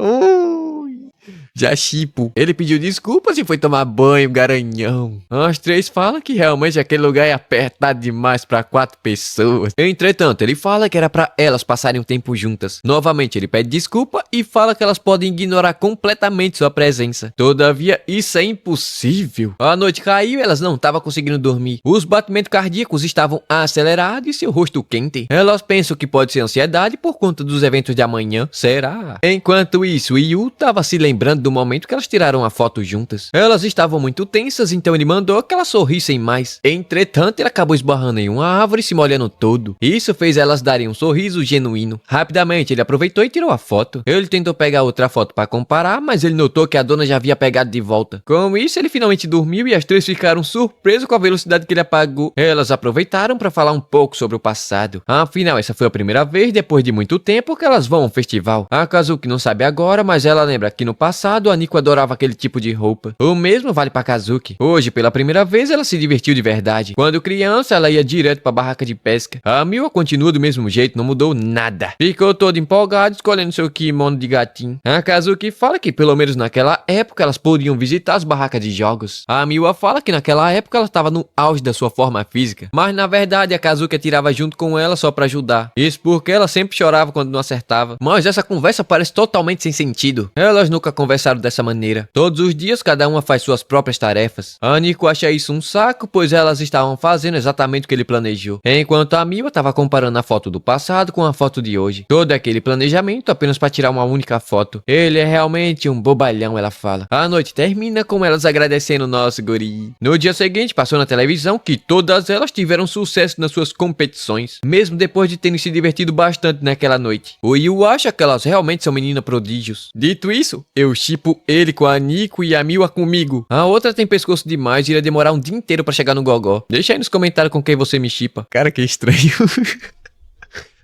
Já Chipo. Ele pediu desculpas e foi tomar banho, garanhão. As três falam que realmente aquele lugar é apertado demais para 4 pessoas. Entretanto, ele fala que era para elas passarem um tempo juntas. Novamente, ele pede desculpa e fala que elas podem ignorar completamente sua presença. Todavia, isso é impossível. A noite caiu e elas não estavam conseguindo dormir. Os batimentos cardíacos estavam acelerados e seu rosto quente. Elas pensam que pode ser ansiedade por conta dos eventos de amanhã. Será? Enquanto isso, Yu estava se lembrando do momento que elas tiraram a foto juntas. Elas estavam muito tensas, então ele mandou que elas sorrissem mais. Entretanto, ele acabou esbarrando em uma árvore e se molhando todo. Isso fez elas darem um sorriso genuíno. Rapidamente, ele aproveitou e tirou a foto. Ele tentou pegar outra foto para comparar, mas ele notou que a dona já havia pegado de volta. Com isso, ele finalmente dormiu e as três ficaram surpresas com a velocidade que ele apagou. Elas aproveitaram para falar um pouco sobre o passado. Afinal, essa foi a primeira vez, depois de muito tempo, que elas vão ao festival. A Kazuki não sabe agora, mas ela lembra que no passado passado, a Nico adorava aquele tipo de roupa. O mesmo vale pra Kazuki. Hoje, pela primeira vez, ela se divertiu de verdade. Quando criança, ela ia direto pra barraca de pesca. A Miwa continua do mesmo jeito, não mudou nada. Ficou todo empolgado escolhendo seu kimono de gatinho. A Kazuki fala que pelo menos naquela época elas podiam visitar as barracas de jogos. A Miwa fala que naquela época ela estava no auge da sua forma física. Mas na verdade a Kazuki atirava junto com ela só pra ajudar. Isso porque ela sempre chorava quando não acertava. Mas essa conversa parece totalmente sem sentido. Elas nunca conversaram dessa maneira. Todos os dias cada uma faz suas próprias tarefas. A Nico acha isso um saco, pois elas estavam fazendo exatamente o que ele planejou. Enquanto a Miwa estava comparando a foto do passado com a foto de hoje. Todo aquele planejamento apenas para tirar uma única foto. Ele é realmente um bobalhão, ela fala. A noite termina com elas agradecendo o nosso guri. No dia seguinte passou na televisão que todas elas tiveram sucesso nas suas competições, mesmo depois de terem se divertido bastante naquela noite. O Yu acha que elas realmente são meninas prodígios. Dito isso, eu shippo ele com a Nico e a Miwa comigo. A outra tem pescoço demais e iria demorar um dia inteiro pra chegar no gogó. Deixa aí nos comentários com quem você me shippa. Cara, que estranho.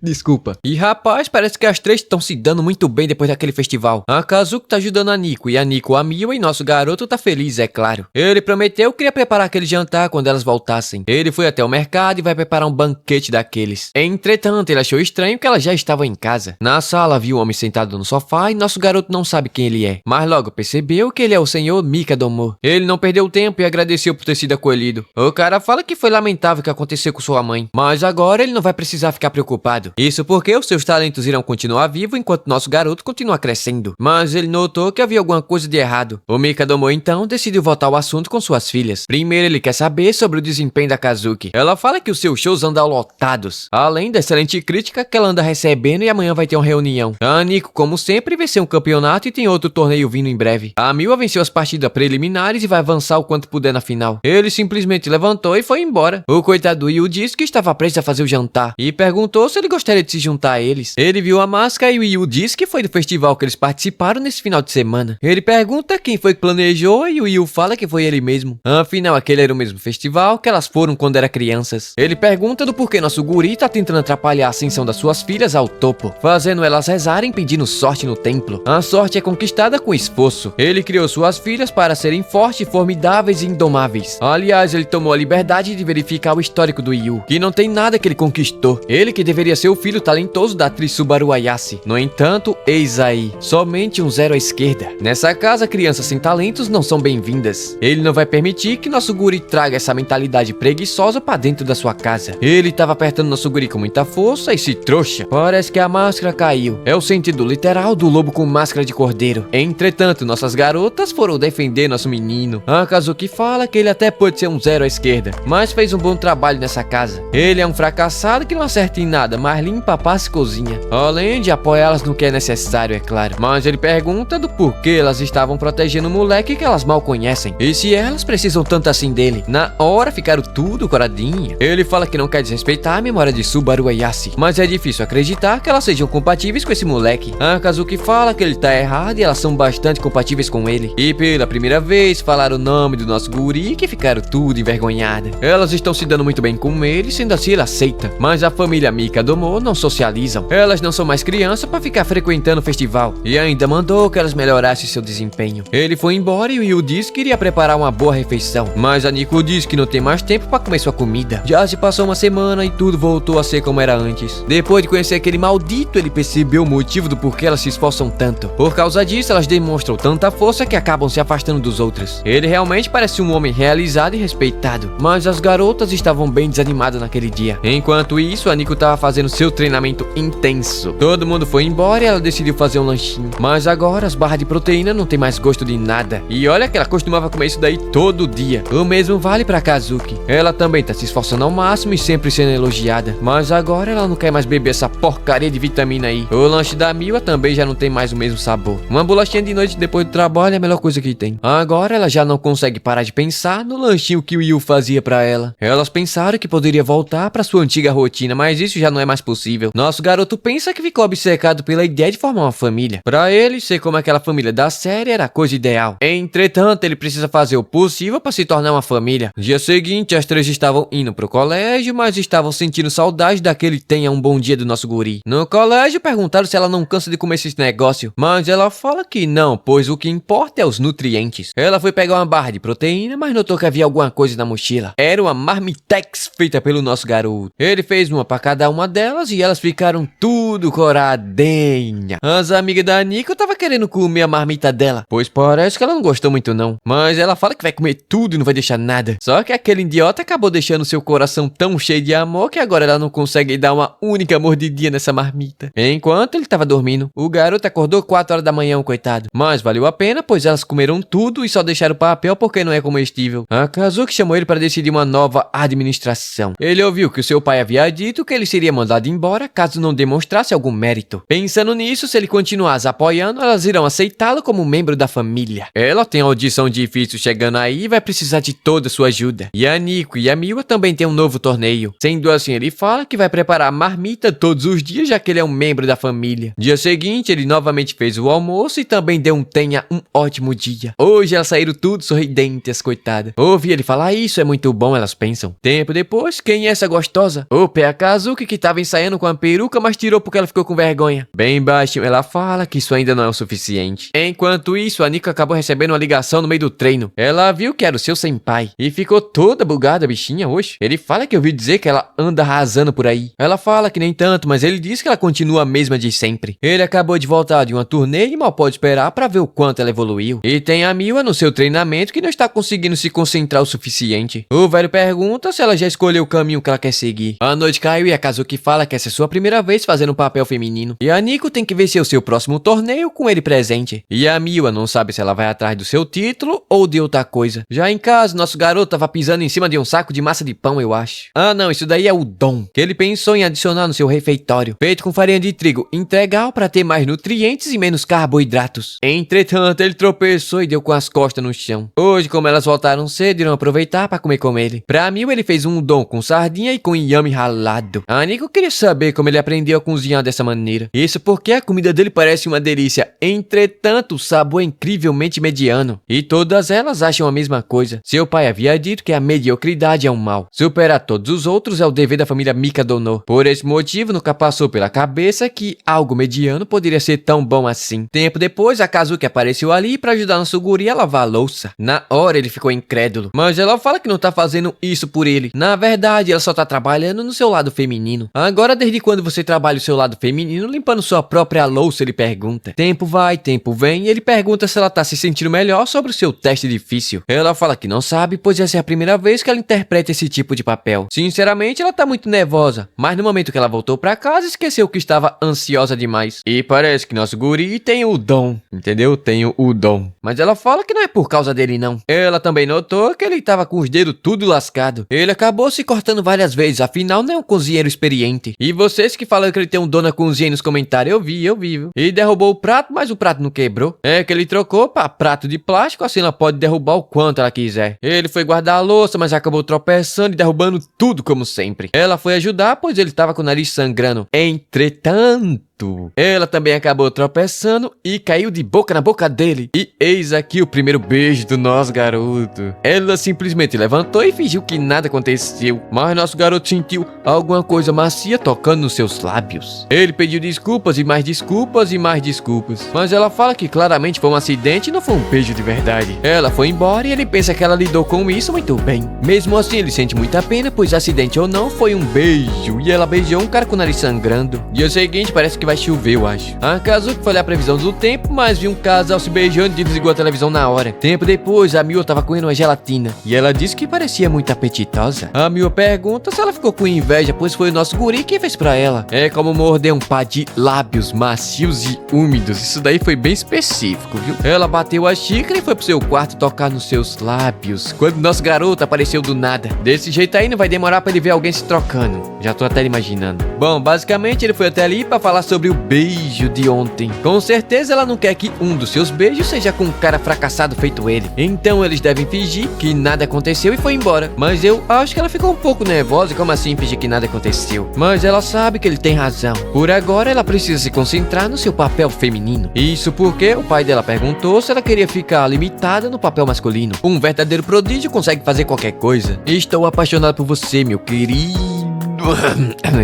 Desculpa. E rapaz, parece que as três estão se dando muito bem depois daquele festival. A Kazuki tá ajudando a Nico e a Nico a Miwa e nosso garoto tá feliz, é claro. Ele prometeu que iria preparar aquele jantar quando elas voltassem. Ele foi até o mercado e vai preparar um banquete daqueles. Entretanto, ele achou estranho que elas já estavam em casa. Na sala viu o homem sentado no sofá e nosso garoto não sabe quem ele é. Mas logo percebeu que ele é o senhor Mikadomo. Ele não perdeu tempo e agradeceu por ter sido acolhido. O cara fala que foi lamentável o que aconteceu com sua mãe. Mas agora ele não vai precisar ficar preocupado. Isso porque os seus talentos irão continuar vivos enquanto nosso garoto continua crescendo. Mas ele notou que havia alguma coisa de errado. O Mikadomo então decidiu voltar ao assunto com suas filhas. Primeiro ele quer saber sobre o desempenho da Kazuki. Ela fala que os seus shows andam lotados, além da excelente crítica que ela anda recebendo, e amanhã vai ter uma reunião. A Nico, como sempre, venceu um campeonato e tem outro torneio vindo em breve. A Miwa venceu as partidas preliminares e vai avançar o quanto puder na final. Ele simplesmente levantou e foi embora. O coitado do Yu disse que estava prestes a fazer o jantar e perguntou se ele gostaria de se juntar a eles. Ele viu a máscara e o Yu disse que foi do festival que eles participaram nesse final de semana. Ele pergunta quem foi que planejou e o Yu fala que foi ele mesmo. Afinal, aquele era o mesmo festival que elas foram quando eram crianças. Ele pergunta do porquê nosso guri tá tentando atrapalhar a ascensão das suas filhas ao topo, fazendo elas rezarem pedindo sorte no templo. A sorte é conquistada com esforço. Ele criou suas filhas para serem fortes, formidáveis e indomáveis. Aliás, ele tomou a liberdade de verificar o histórico do Yu, que não tem nada que ele conquistou. Ele que deveria ser o filho talentoso da atriz Subaru Ayase. No entanto, eis aí, somente um zero à esquerda. Nessa casa, crianças sem talentos não são bem-vindas. Ele não vai permitir que nosso guri traga essa mentalidade preguiçosa pra dentro da sua casa. Ele tava apertando nosso guri com muita força e se trouxa. Parece que a máscara caiu. É o sentido literal do lobo com máscara de cordeiro. Entretanto, nossas garotas foram defender nosso menino. A Kazuki fala que ele até pode ser um zero à esquerda, mas fez um bom trabalho nessa casa. Ele é um fracassado que não acerta em nada, mas limpa, passa e cozinha. Além de apoiá-las no que é necessário, é claro. Mas ele pergunta do porquê elas estavam protegendo o moleque que elas mal conhecem. E se elas precisam tanto assim dele? Na hora ficaram tudo coradinha. Ele fala que não quer desrespeitar a memória de Subaru Ayase, mas é difícil acreditar que elas sejam compatíveis com esse moleque. A Kazuki fala que ele tá errado e elas são bastante compatíveis com ele. E pela primeira vez falaram o nome do nosso guri que ficaram tudo envergonhadas. Elas estão se dando muito bem com ele, sendo assim ele aceita. Mas a família Mikadomo não socializam. Elas não são mais crianças pra ficar frequentando o festival. E ainda mandou que elas melhorassem seu desempenho. Ele foi embora e o Yu disse que iria preparar uma boa refeição. Mas a Nico disse que não tem mais tempo pra comer sua comida. Já se passou uma semana e tudo voltou a ser como era antes. Depois de conhecer aquele maldito, ele percebeu o motivo do porquê elas se esforçam tanto. Por causa disso, elas demonstram tanta força que acabam se afastando dos outros. Ele realmente parece um homem realizado e respeitado. Mas as garotas estavam bem desanimadas naquele dia. Enquanto isso, a Nico tava fazendo seu treinamento intenso. Todo mundo foi embora e ela decidiu fazer um lanchinho. Mas agora as barras de proteína não tem mais gosto de nada. E olha que ela costumava comer isso daí todo dia. O mesmo vale pra Kazuki. Ela também tá se esforçando ao máximo e sempre sendo elogiada. Mas agora ela não quer mais beber essa porcaria de vitamina aí. O lanche da Miwa também já não tem mais o mesmo sabor. Uma bolachinha de noite depois do trabalho é a melhor coisa que tem. Agora ela já não consegue parar de pensar no lanchinho que o Yu fazia pra ela. Elas pensaram que poderia voltar pra sua antiga rotina, mas isso já não é mais mais possível. Nosso garoto pensa que ficou obcecado pela ideia de formar uma família. Pra ele, ser como aquela família da série era a coisa ideal. Entretanto, ele precisa fazer o possível para se tornar uma família. No dia seguinte, as três estavam indo pro colégio, mas estavam sentindo saudade daquele tenha um bom dia do nosso guri. No colégio, perguntaram se ela não cansa de comer esses negócios, mas ela fala que não, pois o que importa é os nutrientes. Ela foi pegar uma barra de proteína, mas notou que havia alguma coisa na mochila. Era uma marmitex feita pelo nosso garoto. Ele fez uma para cada uma delas e elas ficaram tudo coradinha. As amigas da Nico estavam querendo comer a marmita dela, pois parece que ela não gostou muito não. Mas ela fala que vai comer tudo e não vai deixar nada. Só que aquele idiota acabou deixando seu coração tão cheio de amor que agora ela não consegue dar uma única mordidinha nessa marmita. Enquanto ele estava dormindo, o garoto acordou 4 horas da manhã, coitado. Mas valeu a pena, pois elas comeram tudo e só deixaram o papel porque não é comestível. A Kazuki chamou ele para decidir uma nova administração. Ele ouviu que o seu pai havia dito que ele seria mandado embora caso não demonstrasse algum mérito. Pensando nisso, se ele continuasse apoiando, elas irão aceitá-lo como membro da família. Ela tem uma audição difícil chegando aí e vai precisar de toda a sua ajuda. E a Nico e a Miwa também tem um novo torneio. Sendo assim, ele fala que vai preparar marmita todos os dias, já que ele é um membro da família. Dia seguinte, ele novamente fez o almoço e também deu tenha um ótimo dia. Hoje elas saíram tudo sorridentes, coitada. Ouvi ele falar isso, é muito bom, elas pensam. Tempo depois, quem é essa gostosa? Opa, é a Kazuki que tava ensaiando com a peruca, mas tirou porque ela ficou com vergonha. Bem baixinho, ela fala que isso ainda não é o suficiente. Enquanto isso, a Nico acabou recebendo uma ligação no meio do treino. Ela viu que era o seu senpai e ficou toda bugada, bichinha, hoje. Ele fala que ouviu dizer que ela anda arrasando por aí. Ela fala que nem tanto, mas ele diz que ela continua a mesma de sempre. Ele acabou de voltar de uma turnê e mal pode esperar pra ver o quanto ela evoluiu. E tem a Miwa no seu treinamento que não está conseguindo se concentrar o suficiente. O velho pergunta se ela já escolheu o caminho que ela quer seguir. A noite caiu e a Kazuki fala que essa é sua primeira vez fazendo um papel feminino. E a Nico tem que vencer o seu próximo torneio com ele presente. E a Miwa não sabe se ela vai atrás do seu título ou de outra coisa. Já em casa, nosso garoto tava pisando em cima de um saco de massa de pão, eu acho. Ah não, isso daí é o dom que ele pensou em adicionar no seu refeitório. Feito com farinha de trigo integral para ter mais nutrientes e menos carboidratos. Entretanto, ele tropeçou e deu com as costas no chão. Hoje, como elas voltaram cedo, irão aproveitar para comer com ele. Pra mim, ele fez um udon com sardinha e com inhame ralado. A Nico queria saber como ele aprendeu a cozinhar dessa maneira. Isso porque a comida dele parece uma delícia. Entretanto, o sabor é incrivelmente mediano. E todas elas acham a mesma coisa. Seu pai havia dito que a mediocridade é um mal. Superar todos os outros é o dever da família Mikadono. Por esse motivo, nunca passou pela cabeça que algo mediano poderia ser tão bom assim. Tempo depois, a Kazuki apareceu ali para ajudar nosso guri a lavar a louça. Na hora, ele ficou incrédulo. Mas ela fala que não tá fazendo isso por ele. Na verdade, ela só tá trabalhando no seu lado feminino. Agora, desde quando você trabalha o seu lado feminino limpando sua própria louça, ele pergunta. Tempo vai, tempo vem, e ele pergunta se ela tá se sentindo melhor sobre o seu teste difícil. Ela fala que não sabe, pois essa é a primeira vez que ela interpreta esse tipo de papel. Sinceramente, ela tá muito nervosa, mas no momento que ela voltou pra casa, esqueceu que estava ansiosa demais. E parece que nosso guri tem o dom, entendeu? Tem o dom. Mas ela fala que não é por causa dele, não. Ela também notou que ele tava com os dedos tudo lascado. Ele acabou se cortando várias vezes, afinal não é um cozinheiro experiente. E vocês que falam que ele tem um dom na cozinha aí nos comentários, eu vi, viu? E derrubou o prato, mas o prato não quebrou. É que ele trocou pra prato de plástico, assim ela pode derrubar o quanto ela quiser. Ele foi guardar a louça, mas acabou tropeçando e derrubando tudo como sempre. Ela foi ajudar, pois ele tava com o nariz sangrando. Entretanto, ela também acabou tropeçando e caiu de boca na boca dele. E eis aqui o primeiro beijo do nosso garoto. Ela simplesmente levantou e fingiu que nada aconteceu. Mas nosso garoto sentiu alguma coisa macia tocando nos seus lábios. Ele pediu desculpas e mais desculpas e mais desculpas. Mas ela fala que claramente foi um acidente e não foi um beijo de verdade. Ela foi embora e ele pensa que ela lidou com isso muito bem. Mesmo assim, ele sente muita pena, pois acidente ou não, foi um beijo. E ela beijou um cara com o nariz sangrando. Dia seguinte, parece que vai chover, eu acho. A Kazuki foi olhar a previsão do tempo, mas viu um casal se beijando e desligou a televisão na hora. Tempo depois, a Miwa tava comendo uma gelatina. E ela disse que parecia muito apetitosa. A Miwa pergunta se ela ficou com inveja, pois foi o nosso guri quem fez pra ela. É como morder um par de lábios macios e úmidos. Isso daí foi bem específico, viu? Ela bateu a xícara e foi pro seu quarto tocar nos seus lábios, quando nosso garoto apareceu do nada. Desse jeito aí não vai demorar pra ele ver alguém se trocando. Já tô até imaginando. Bom, basicamente ele foi até ali pra falar sobre sobre o beijo de ontem. Com certeza ela não quer que um dos seus beijos seja com um cara fracassado feito ele. Então eles devem fingir que nada aconteceu e foi embora. Mas eu acho que ela ficou um pouco nervosa. Como assim fingir que nada aconteceu? Mas ela sabe que ele tem razão. Por agora ela precisa se concentrar no seu papel feminino. Isso porque o pai dela perguntou se ela queria ficar limitada no papel masculino. Um verdadeiro prodígio consegue fazer qualquer coisa. Estou apaixonado por você, meu querido.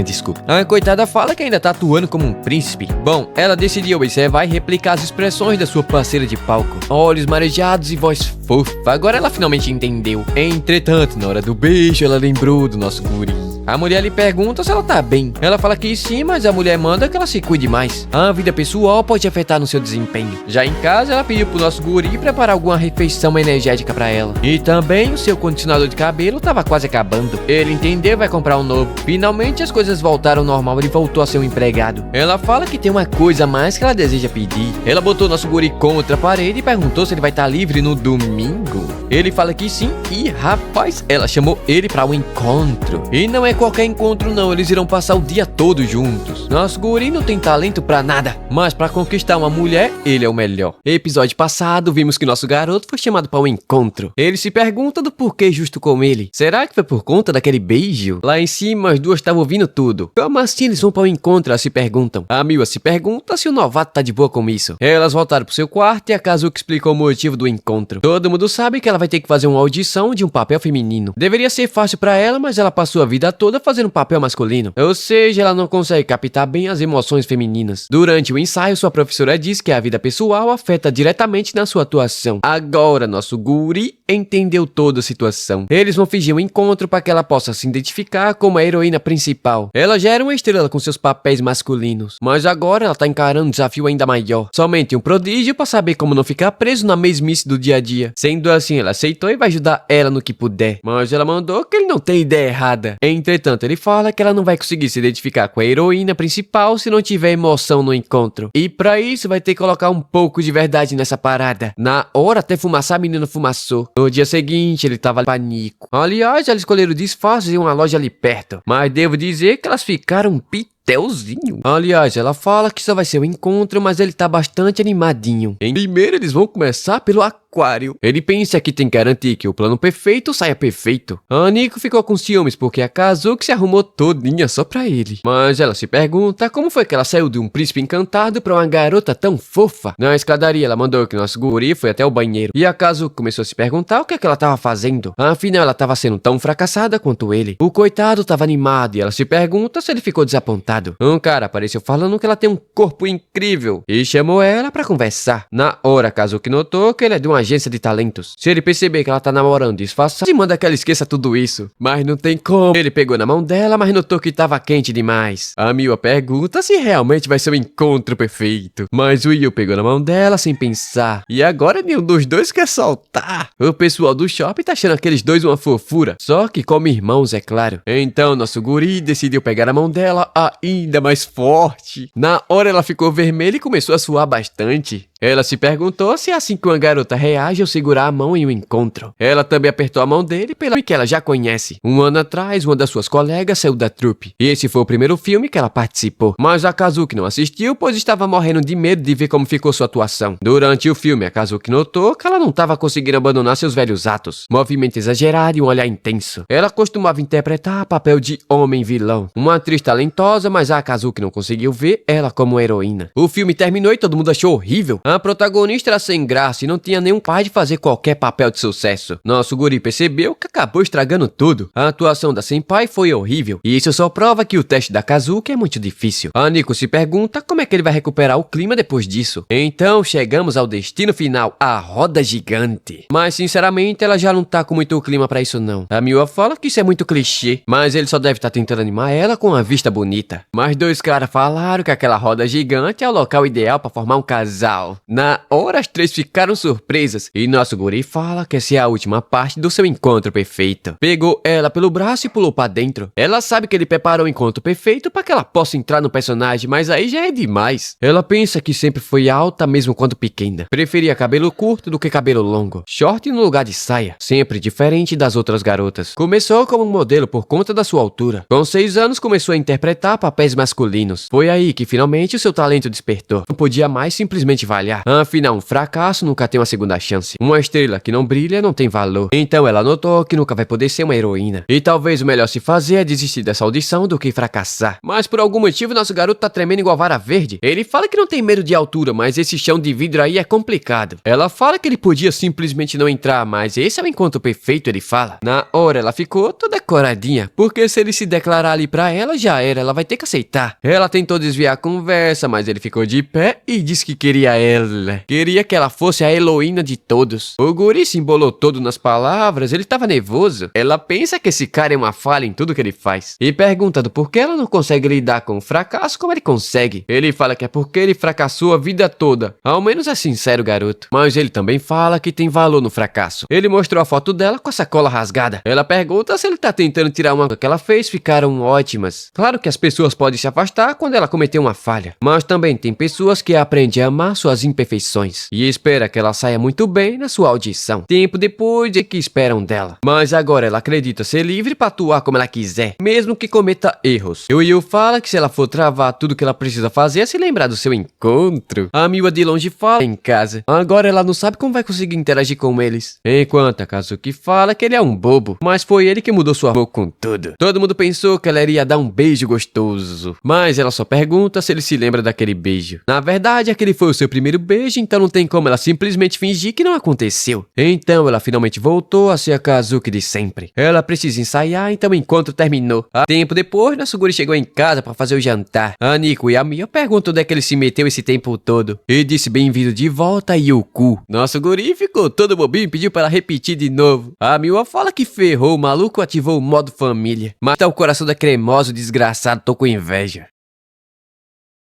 Desculpa. A coitada fala que ainda tá atuando como um príncipe. Bom, ela decidiu observar e replicar as expressões da sua parceira de palco. Olhos marejados e voz fofa. Agora ela finalmente entendeu. Entretanto, na hora do beijo, ela lembrou do nosso guri. A mulher lhe pergunta se ela tá bem. Ela fala que sim, mas a mulher manda que ela se cuide mais. A vida pessoal pode afetar no seu desempenho. Já em casa, ela pediu pro nosso guri preparar alguma refeição energética pra ela. E também o seu condicionador de cabelo tava quase acabando. Ele entendeu e vai comprar um novo. Finalmente as coisas voltaram ao normal e ele voltou a ser um empregado. Ela fala que tem uma coisa a mais que ela deseja pedir. Ela botou nosso guri contra a parede e perguntou se ele vai estar livre no domingo. Ele fala que sim e, rapaz, ela chamou ele pra um encontro. E não é qualquer encontro não, eles irão passar o dia todo juntos. Nosso guri não tem talento pra nada, mas pra conquistar uma mulher, ele é o melhor. Episódio passado, vimos que nosso garoto foi chamado para um encontro. Ele se pergunta do porquê justo com ele. Será que foi por conta daquele beijo? Lá em cima, as duas estavam ouvindo tudo. Como assim eles vão para o encontro? Elas se perguntam. A Miwa se pergunta se o novato tá de boa com isso. Elas voltaram pro seu quarto e a Kazuki explicou o motivo do encontro. Todo mundo sabe que ela vai ter que fazer uma audição de um papel feminino. Deveria ser fácil pra ela, mas ela passou a vida toda fazendo um papel masculino. Ou seja, ela não consegue captar bem as emoções femininas. Durante o ensaio, sua professora diz que a vida pessoal afeta diretamente na sua atuação. Agora, nosso guri entendeu toda a situação. Eles vão fingir um encontro para que ela possa se identificar como a heroína principal. Ela já era uma estrela com seus papéis masculinos, mas agora ela tá encarando um desafio ainda maior. Somente um prodígio para saber como não ficar preso na mesmice do dia a dia. Sendo assim, ela aceitou e vai ajudar ela no que puder. Mas ela mandou que ele não tem ideia errada. Entretanto, ele fala que ela não vai conseguir se identificar com a heroína principal se não tiver emoção no encontro. E pra isso vai ter que colocar um pouco de verdade nessa parada. Na hora até fumaçar, a menina fumaçou. No dia seguinte, ele tava panico. Aliás, elas escolheram disfarces em uma loja ali perto. Mas devo dizer que elas ficaram Telzinho. Aliás, ela fala que só vai ser um encontro, mas ele tá bastante animadinho. Primeiro eles vão começar pelo aquário. Ele pensa que tem que garantir que o plano perfeito saia perfeito. A Nico ficou com ciúmes porque a Kazuki se arrumou todinha só pra ele. Mas ela se pergunta como foi que ela saiu de um príncipe encantado pra uma garota tão fofa. Na escadaria ela mandou que nosso guri foi até o banheiro. E a Kazuki começou a se perguntar o que é que ela tava fazendo. Afinal ela tava sendo tão fracassada quanto ele. O coitado tava animado e ela se pergunta se ele ficou desapontado. Um cara apareceu falando que ela tem um corpo incrível e chamou ela pra conversar. Na hora, Kazuki notou que ele é de uma agência de talentos. Se ele perceber que ela tá namorando disfarçado, manda que ela esqueça tudo isso. Mas não tem como. Ele pegou na mão dela, mas notou que tava quente demais. A Miwa pergunta se realmente vai ser o encontro perfeito. Mas o Yu pegou na mão dela sem pensar. E agora nenhum dos dois quer soltar. O pessoal do shopping tá achando aqueles dois uma fofura. Só que como irmãos, é claro. Então nosso guri decidiu pegar a mão dela ainda mais forte. Na hora ela ficou vermelha e começou a suar bastante. Ela se perguntou se é assim que uma garota reage ao segurar a mão em um encontro. Ela também apertou a mão dele pela filme que ela já conhece. Um ano atrás, uma das suas colegas saiu da trupe. E esse foi o primeiro filme que ela participou. Mas a Kazuki não assistiu, pois estava morrendo de medo de ver como ficou sua atuação. Durante o filme, a Kazuki notou que ela não estava conseguindo abandonar seus velhos atos. Movimento exagerado e um olhar intenso. Ela costumava interpretar papel de homem vilão. Uma atriz talentosa, mas a Kazuki não conseguiu ver ela como heroína. O filme terminou e todo mundo achou horrível. A protagonista era sem graça e não tinha nenhum par de fazer qualquer papel de sucesso. Nosso guri percebeu que acabou estragando tudo. A atuação da senpai foi horrível. E isso só prova que o teste da Kazuki é muito difícil. A Nico se pergunta como é que ele vai recuperar o clima depois disso. Então chegamos ao destino final, a roda gigante. Mas sinceramente ela já não tá com muito clima pra isso não. A Miwa fala que isso é muito clichê, mas ele só deve estar tentando animar ela com uma vista bonita. Mas dois caras falaram que aquela roda gigante é o local ideal pra formar um casal. final. Na hora as três ficaram surpresas e nosso guri fala que essa é a última parte do seu encontro perfeito. Pegou ela pelo braço e pulou pra dentro. Ela sabe que ele preparou o encontro perfeito para que ela possa entrar no personagem, mas aí já é demais. Ela pensa que sempre foi alta mesmo quando pequena. Preferia cabelo curto do que cabelo longo. Short no lugar de saia, sempre diferente das outras garotas. Começou como modelo por conta da sua altura. Com 6 anos começou a interpretar papéis masculinos. Foi aí que finalmente o seu talento despertou. Não podia mais simplesmente falhar. Afinal, um fracasso nunca tem uma segunda chance. Uma estrela que não brilha não tem valor. Então ela notou que nunca vai poder ser uma heroína. E talvez o melhor se fazer é desistir dessa audição do que fracassar. Mas por algum motivo nosso garoto tá tremendo igual vara verde. Ele fala que não tem medo de altura, mas esse chão de vidro aí é complicado. Ela fala que ele podia simplesmente não entrar, mas esse é o encontro perfeito, ele fala. Na hora ela ficou toda coradinha, porque se ele se declarar ali pra ela, já era, ela vai ter que aceitar. Ela tentou desviar a conversa, mas ele ficou de pé e disse que queria ela. Queria que ela fosse a heroína de todos. O guri se embolou todo nas palavras, ele tava nervoso. Ela pensa que esse cara é uma falha em tudo que ele faz. E pergunta do porquê ela não consegue lidar com o fracasso como ele consegue. Ele fala que é porque ele fracassou a vida toda. Ao menos é sincero, garoto. Mas ele também fala que tem valor no fracasso. Ele mostrou a foto dela com a sacola rasgada. Ela pergunta se ele tá tentando tirar uma que ela fez, ficaram ótimas. Claro que as pessoas podem se afastar quando ela cometeu uma falha. Mas também tem pessoas que aprendem a amar suas imperfeições. E espera que ela saia muito bem na sua audição. Tempo depois de que esperam dela. Mas agora ela acredita ser livre pra atuar como ela quiser, mesmo que cometa erros. O Yu fala que se ela for travar tudo que ela precisa fazer é se lembrar do seu encontro. A Miwa de longe fala em casa. Agora ela não sabe como vai conseguir interagir com eles. Enquanto a Kazuki fala que ele é um bobo, mas foi ele que mudou sua boca com tudo. Todo mundo pensou que ela iria dar um beijo gostoso, mas ela só pergunta se ele se lembra daquele beijo. Na verdade, aquele foi o seu primeiro beijo, então não tem como ela simplesmente fingir que não aconteceu. Então ela finalmente voltou a ser a Kazuki de sempre. Ela precisa ensaiar, então o encontro terminou. Tempo depois, nosso guri chegou em casa para fazer o jantar. A Nico e a Mia perguntam onde é que ele se meteu esse tempo todo. E disse bem-vindo de volta, Yuku. Nosso guri ficou todo bobinho e pediu para ela repetir de novo. A Miwa fala que ferrou, o maluco ativou o modo família. Mas tá o coração da cremosa, desgraçado, tô com inveja.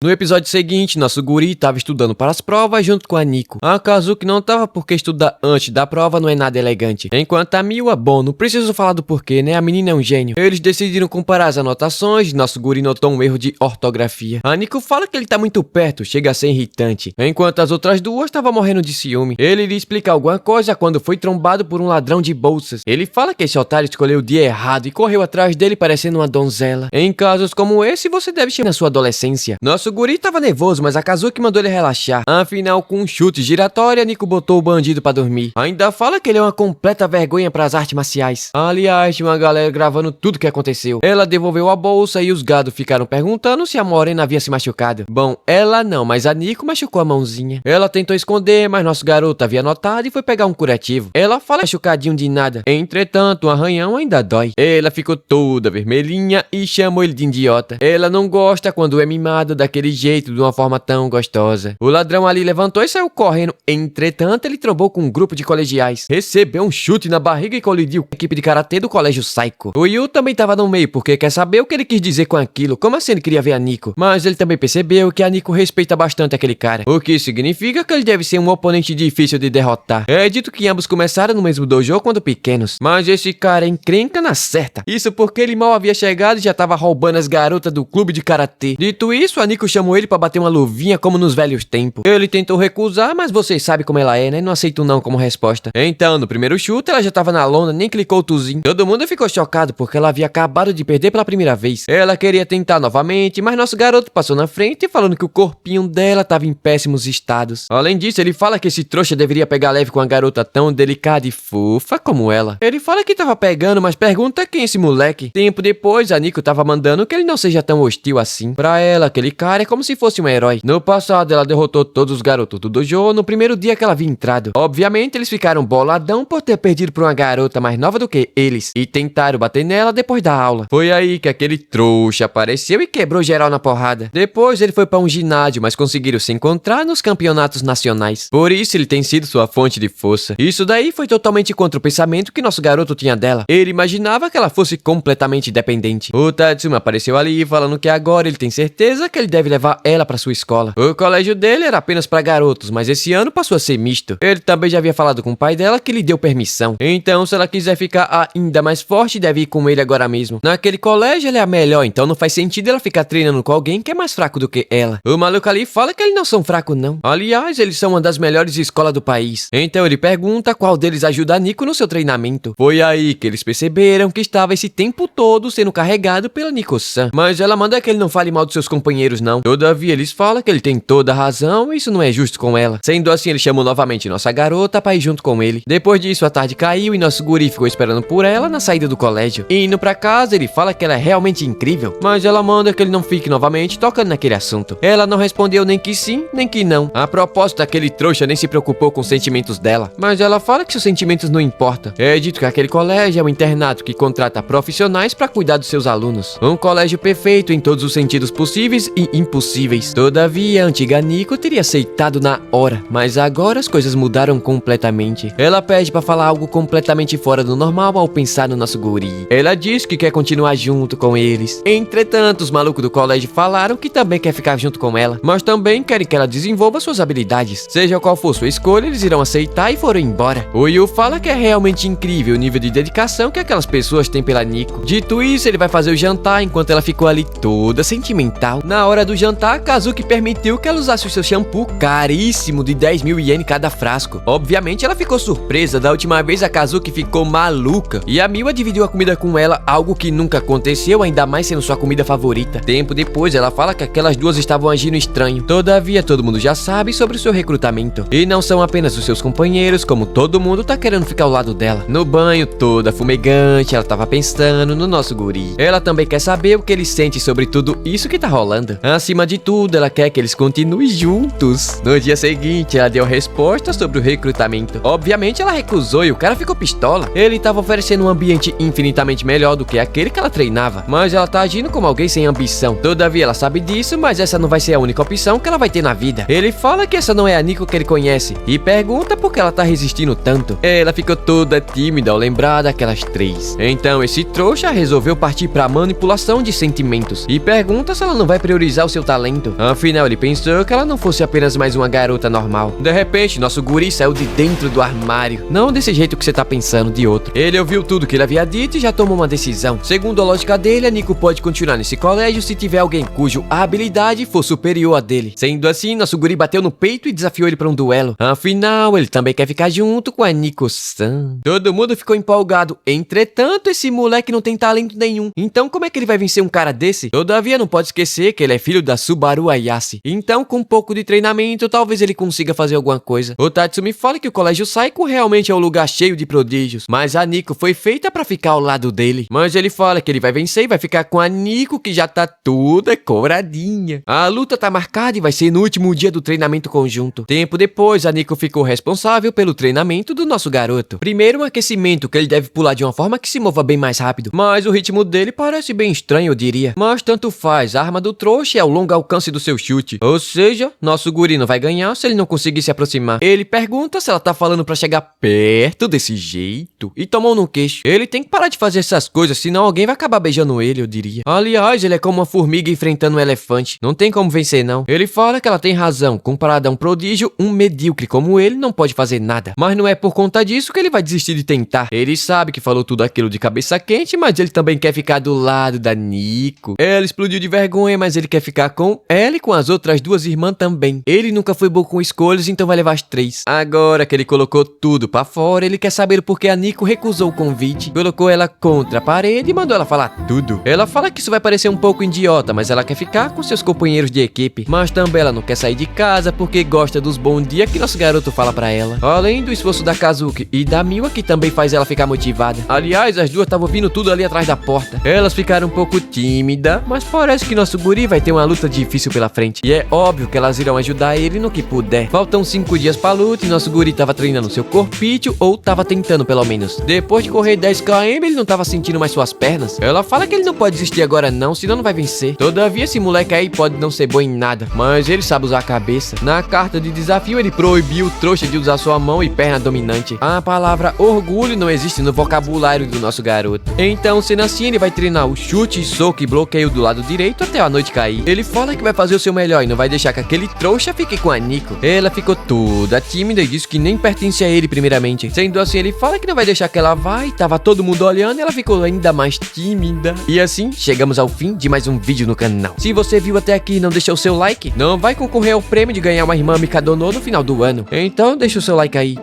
No episódio seguinte, nosso guri estava estudando para as provas junto com a Nico. A Kazuki não estava porque estudar antes da prova não é nada elegante. Enquanto a Miwa, bom, não preciso falar do porquê, né? A menina é um gênio. Eles decidiram comparar as anotações e nosso guri notou um erro de ortografia. A Nico fala que ele tá muito perto, chega a ser irritante. Enquanto as outras duas estavam morrendo de ciúme. Ele lhe explica alguma coisa quando foi trombado por um ladrão de bolsas. Ele fala que esse otário escolheu o dia errado e correu atrás dele parecendo uma donzela. Em casos como esse, você deve chegar na sua adolescência. Nosso o guri tava nervoso, mas a Kazuki mandou ele relaxar. Afinal, com um chute giratório, a Nico botou o bandido pra dormir. Ainda fala que ele é uma completa vergonha pras artes marciais. Aliás, tinha uma galera gravando tudo que aconteceu. Ela devolveu a bolsa e os gados ficaram perguntando se a Morena havia se machucado. Bom, ela não, mas a Nico machucou a mãozinha. Ela tentou esconder, mas nosso garoto havia notado e foi pegar um curativo. Ela fala machucadinho de nada. Entretanto, o arranhão ainda dói. Ela ficou toda vermelhinha e chamou ele de idiota. Ela não gosta quando é mimado daquele jeito, de uma forma tão gostosa. O ladrão ali levantou e saiu correndo. Entretanto, ele trombou com um grupo de colegiais. Recebeu um chute na barriga e colidiu com a equipe de karatê do colégio Saiko. O Yu também tava no meio, porque quer saber o que ele quis dizer com aquilo. Como assim ele queria ver a Nico? Mas ele também percebeu que a Nico respeita bastante aquele cara. O que significa que ele deve ser um oponente difícil de derrotar. É dito que ambos começaram no mesmo dojo quando pequenos. Mas esse cara é encrenca na certa. Isso porque ele mal havia chegado e já tava roubando as garotas do clube de karatê. Dito isso, a Nico chamou ele pra bater uma luvinha como nos velhos tempos. Ele tentou recusar, mas vocês sabem como ela é, né? Não aceita um não como resposta. Então, no primeiro chute, ela já tava na lona, nem clicou o tuzinho. Todo mundo ficou chocado porque ela havia acabado de perder pela primeira vez. Ela queria tentar novamente, mas nosso garoto passou na frente falando que o corpinho dela tava em péssimos estados. Além disso, ele fala que esse trouxa deveria pegar leve com uma garota tão delicada e fofa como ela. Ele fala que tava pegando, mas pergunta quem é esse moleque. Tempo depois, a Nico tava mandando que ele não seja tão hostil assim. Pra ela, aquele cara é como se fosse um herói. No passado, ela derrotou todos os garotos do dojo no primeiro dia que ela havia entrado. Obviamente, eles ficaram boladão por ter perdido pra uma garota mais nova do que eles e tentaram bater nela depois da aula. Foi aí que aquele trouxa apareceu e quebrou geral na porrada. Depois, ele foi pra um ginásio, mas conseguiram se encontrar nos campeonatos nacionais. Por isso, ele tem sido sua fonte de força. Isso daí foi totalmente contra o pensamento que nosso garoto tinha dela. Ele imaginava que ela fosse completamente independente. O Tatsuma apareceu ali falando que agora ele tem certeza que ele deve deve levar ela pra sua escola. O colégio dele era apenas pra garotos, mas esse ano passou a ser misto. Ele também já havia falado com o pai dela que lhe deu permissão. Então, se ela quiser ficar ainda mais forte, deve ir com ele agora mesmo. Naquele colégio, ela é a melhor, então não faz sentido ela ficar treinando com alguém que é mais fraco do que ela. O maluco ali fala que eles não são fracos, não. Aliás, eles são uma das melhores escolas do país. Então ele pergunta qual deles ajuda a Nico no seu treinamento. Foi aí que eles perceberam que estava esse tempo todo sendo carregado pela Nico-san. Mas ela manda que ele não fale mal dos seus companheiros, não. Todavia, eles falam que ele tem toda a razão e isso não é justo com ela. Sendo assim, ele chamou novamente nossa garota pra ir junto com ele. Depois disso, a tarde caiu e nosso guri ficou esperando por ela na saída do colégio. Indo pra casa, ele fala que ela é realmente incrível, mas ela manda que ele não fique novamente tocando naquele assunto. Ela não respondeu nem que sim, nem que não. A propósito, aquele trouxa nem se preocupou com os sentimentos dela, mas ela fala que seus sentimentos não importam. É dito que aquele colégio é um internato que contrata profissionais pra cuidar dos seus alunos. Um colégio perfeito em todos os sentidos possíveis e impossíveis. Todavia, a antiga Nico teria aceitado na hora, mas agora as coisas mudaram completamente. Ela pede pra falar algo completamente fora do normal ao pensar no nosso guri. Ela diz que quer continuar junto com eles. Entretanto, os malucos do colégio falaram que também quer ficar junto com ela, mas também querem que ela desenvolva suas habilidades. Seja qual for sua escolha, eles irão aceitar e foram embora. O Yu fala que é realmente incrível o nível de dedicação que aquelas pessoas têm pela Nico. Dito isso, ele vai fazer o jantar enquanto ela ficou ali toda sentimental. Na hora do jantar, Kazuki permitiu que ela usasse o seu shampoo caríssimo de 10.000 ienes cada frasco. Obviamente, ela ficou surpresa. Da última vez, a Kazuki ficou maluca. E a Miwa dividiu a comida com ela, algo que nunca aconteceu, ainda mais sendo sua comida favorita. Tempo depois, ela fala que aquelas duas estavam agindo estranho. Todavia, todo mundo já sabe sobre o seu recrutamento. E não são apenas os seus companheiros, como todo mundo tá querendo ficar ao lado dela. No banho, toda fumegante, ela tava pensando no nosso guri. Ela também quer saber o que ele sente sobre tudo isso que tá rolando. Acima de tudo, ela quer que eles continuem juntos. No dia seguinte, ela deu a resposta sobre o recrutamento. Obviamente, ela recusou e o cara ficou pistola. Ele tava oferecendo um ambiente infinitamente melhor do que aquele que ela treinava, mas ela tá agindo como alguém sem ambição. Todavia, ela sabe disso, mas essa não vai ser a única opção que ela vai ter na vida. Ele fala que essa não é a Nico que ele conhece e pergunta por que ela tá resistindo tanto. Ela ficou toda tímida ao lembrar daquelas três. Então, esse trouxa resolveu partir pra manipulação de sentimentos e pergunta se ela não vai priorizar o seu talento. Afinal, ele pensou que ela não fosse apenas mais uma garota normal. De repente, nosso guri saiu de dentro do armário. Não desse jeito que você tá pensando, de outro. Ele ouviu tudo que ele havia dito e já tomou uma decisão. Segundo a lógica dele, a Nico pode continuar nesse colégio se tiver alguém cujo habilidade for superior a dele. Sendo assim, nosso guri bateu no peito e desafiou ele pra um duelo. Afinal, ele também quer ficar junto com a Nico-san. Todo mundo ficou empolgado. Entretanto, esse moleque não tem talento nenhum. Então, como é que ele vai vencer um cara desse? Todavia, não pode esquecer que ele é filho da Subaru Ayase. Então, com um pouco de treinamento, talvez ele consiga fazer alguma coisa. O Tatsumi fala que o colégio Saiko realmente é um lugar cheio de prodígios, mas a Nico foi feita pra ficar ao lado dele. Mas ele fala que ele vai vencer e vai ficar com a Nico, que já tá toda coradinha. A luta tá marcada e vai ser no último dia do treinamento conjunto. Tempo depois, a Nico ficou responsável pelo treinamento do nosso garoto. Primeiro, um aquecimento, que ele deve pular de uma forma que se mova bem mais rápido. Mas o ritmo dele parece bem estranho, eu diria. Mas tanto faz, a arma do trouxa é o longo alcance do seu chute. Ou seja, nosso guri não vai ganhar se ele não conseguir se aproximar. Ele pergunta se ela tá falando pra chegar perto desse jeito e tomou no queixo. Ele tem que parar de fazer essas coisas, senão alguém vai acabar beijando ele, eu diria. Aliás, ele é como uma formiga enfrentando um elefante. Não tem como vencer, não. Ele fala que ela tem razão. Comparado a um prodígio, um medíocre como ele não pode fazer nada. Mas não é por conta disso que ele vai desistir de tentar. Ele sabe que falou tudo aquilo de cabeça quente, mas ele também quer ficar do lado da Nico. Ela explodiu de vergonha, mas ele quer ficar com ela e com as outras duas irmãs também. Ele nunca foi bom com escolhas, então vai levar as três. Agora que ele colocou tudo pra fora, ele quer saber por que a Nico recusou o convite. Colocou ela contra a parede e mandou ela falar tudo. Ela fala que isso vai parecer um pouco idiota, mas ela quer ficar com seus companheiros de equipe. Mas também ela não quer sair de casa porque gosta dos bons dias que nosso garoto fala pra ela. Além do esforço da Kazuki e da Miwa, que também faz ela ficar motivada. Aliás, as duas estavam vindo tudo ali atrás da porta. Elas ficaram um pouco tímidas, mas parece que nosso guri vai ter uma luta difícil pela frente. E é óbvio que elas irão ajudar ele no que puder. Faltam 5 dias pra luta e nosso guri tava treinando seu corpício, ou tava tentando pelo menos. Depois de correr 10 km, ele não tava sentindo mais suas pernas. Ela fala que ele não pode desistir agora não, senão não vai vencer. Todavia, esse moleque aí pode não ser bom em nada, mas ele sabe usar a cabeça. Na carta de desafio, ele proibiu o trouxa de usar sua mão e perna dominante. A palavra orgulho não existe no vocabulário do nosso garoto. Então, sendo assim, ele vai treinar o chute, soco e bloqueio do lado direito até a noite cair. Ele Ele fala que vai fazer o seu melhor e não vai deixar que aquele trouxa fique com a Nico. Ela ficou toda tímida e disse que nem pertence a ele primeiramente. Sendo assim, ele fala que não vai deixar que ela vá e tava todo mundo olhando e ela ficou ainda mais tímida. E assim, chegamos ao fim de mais um vídeo no canal. Se você viu até aqui e não deixou o seu like, não vai concorrer ao prêmio de ganhar uma irmã Mikadonô no final do ano. Então deixa o seu like aí.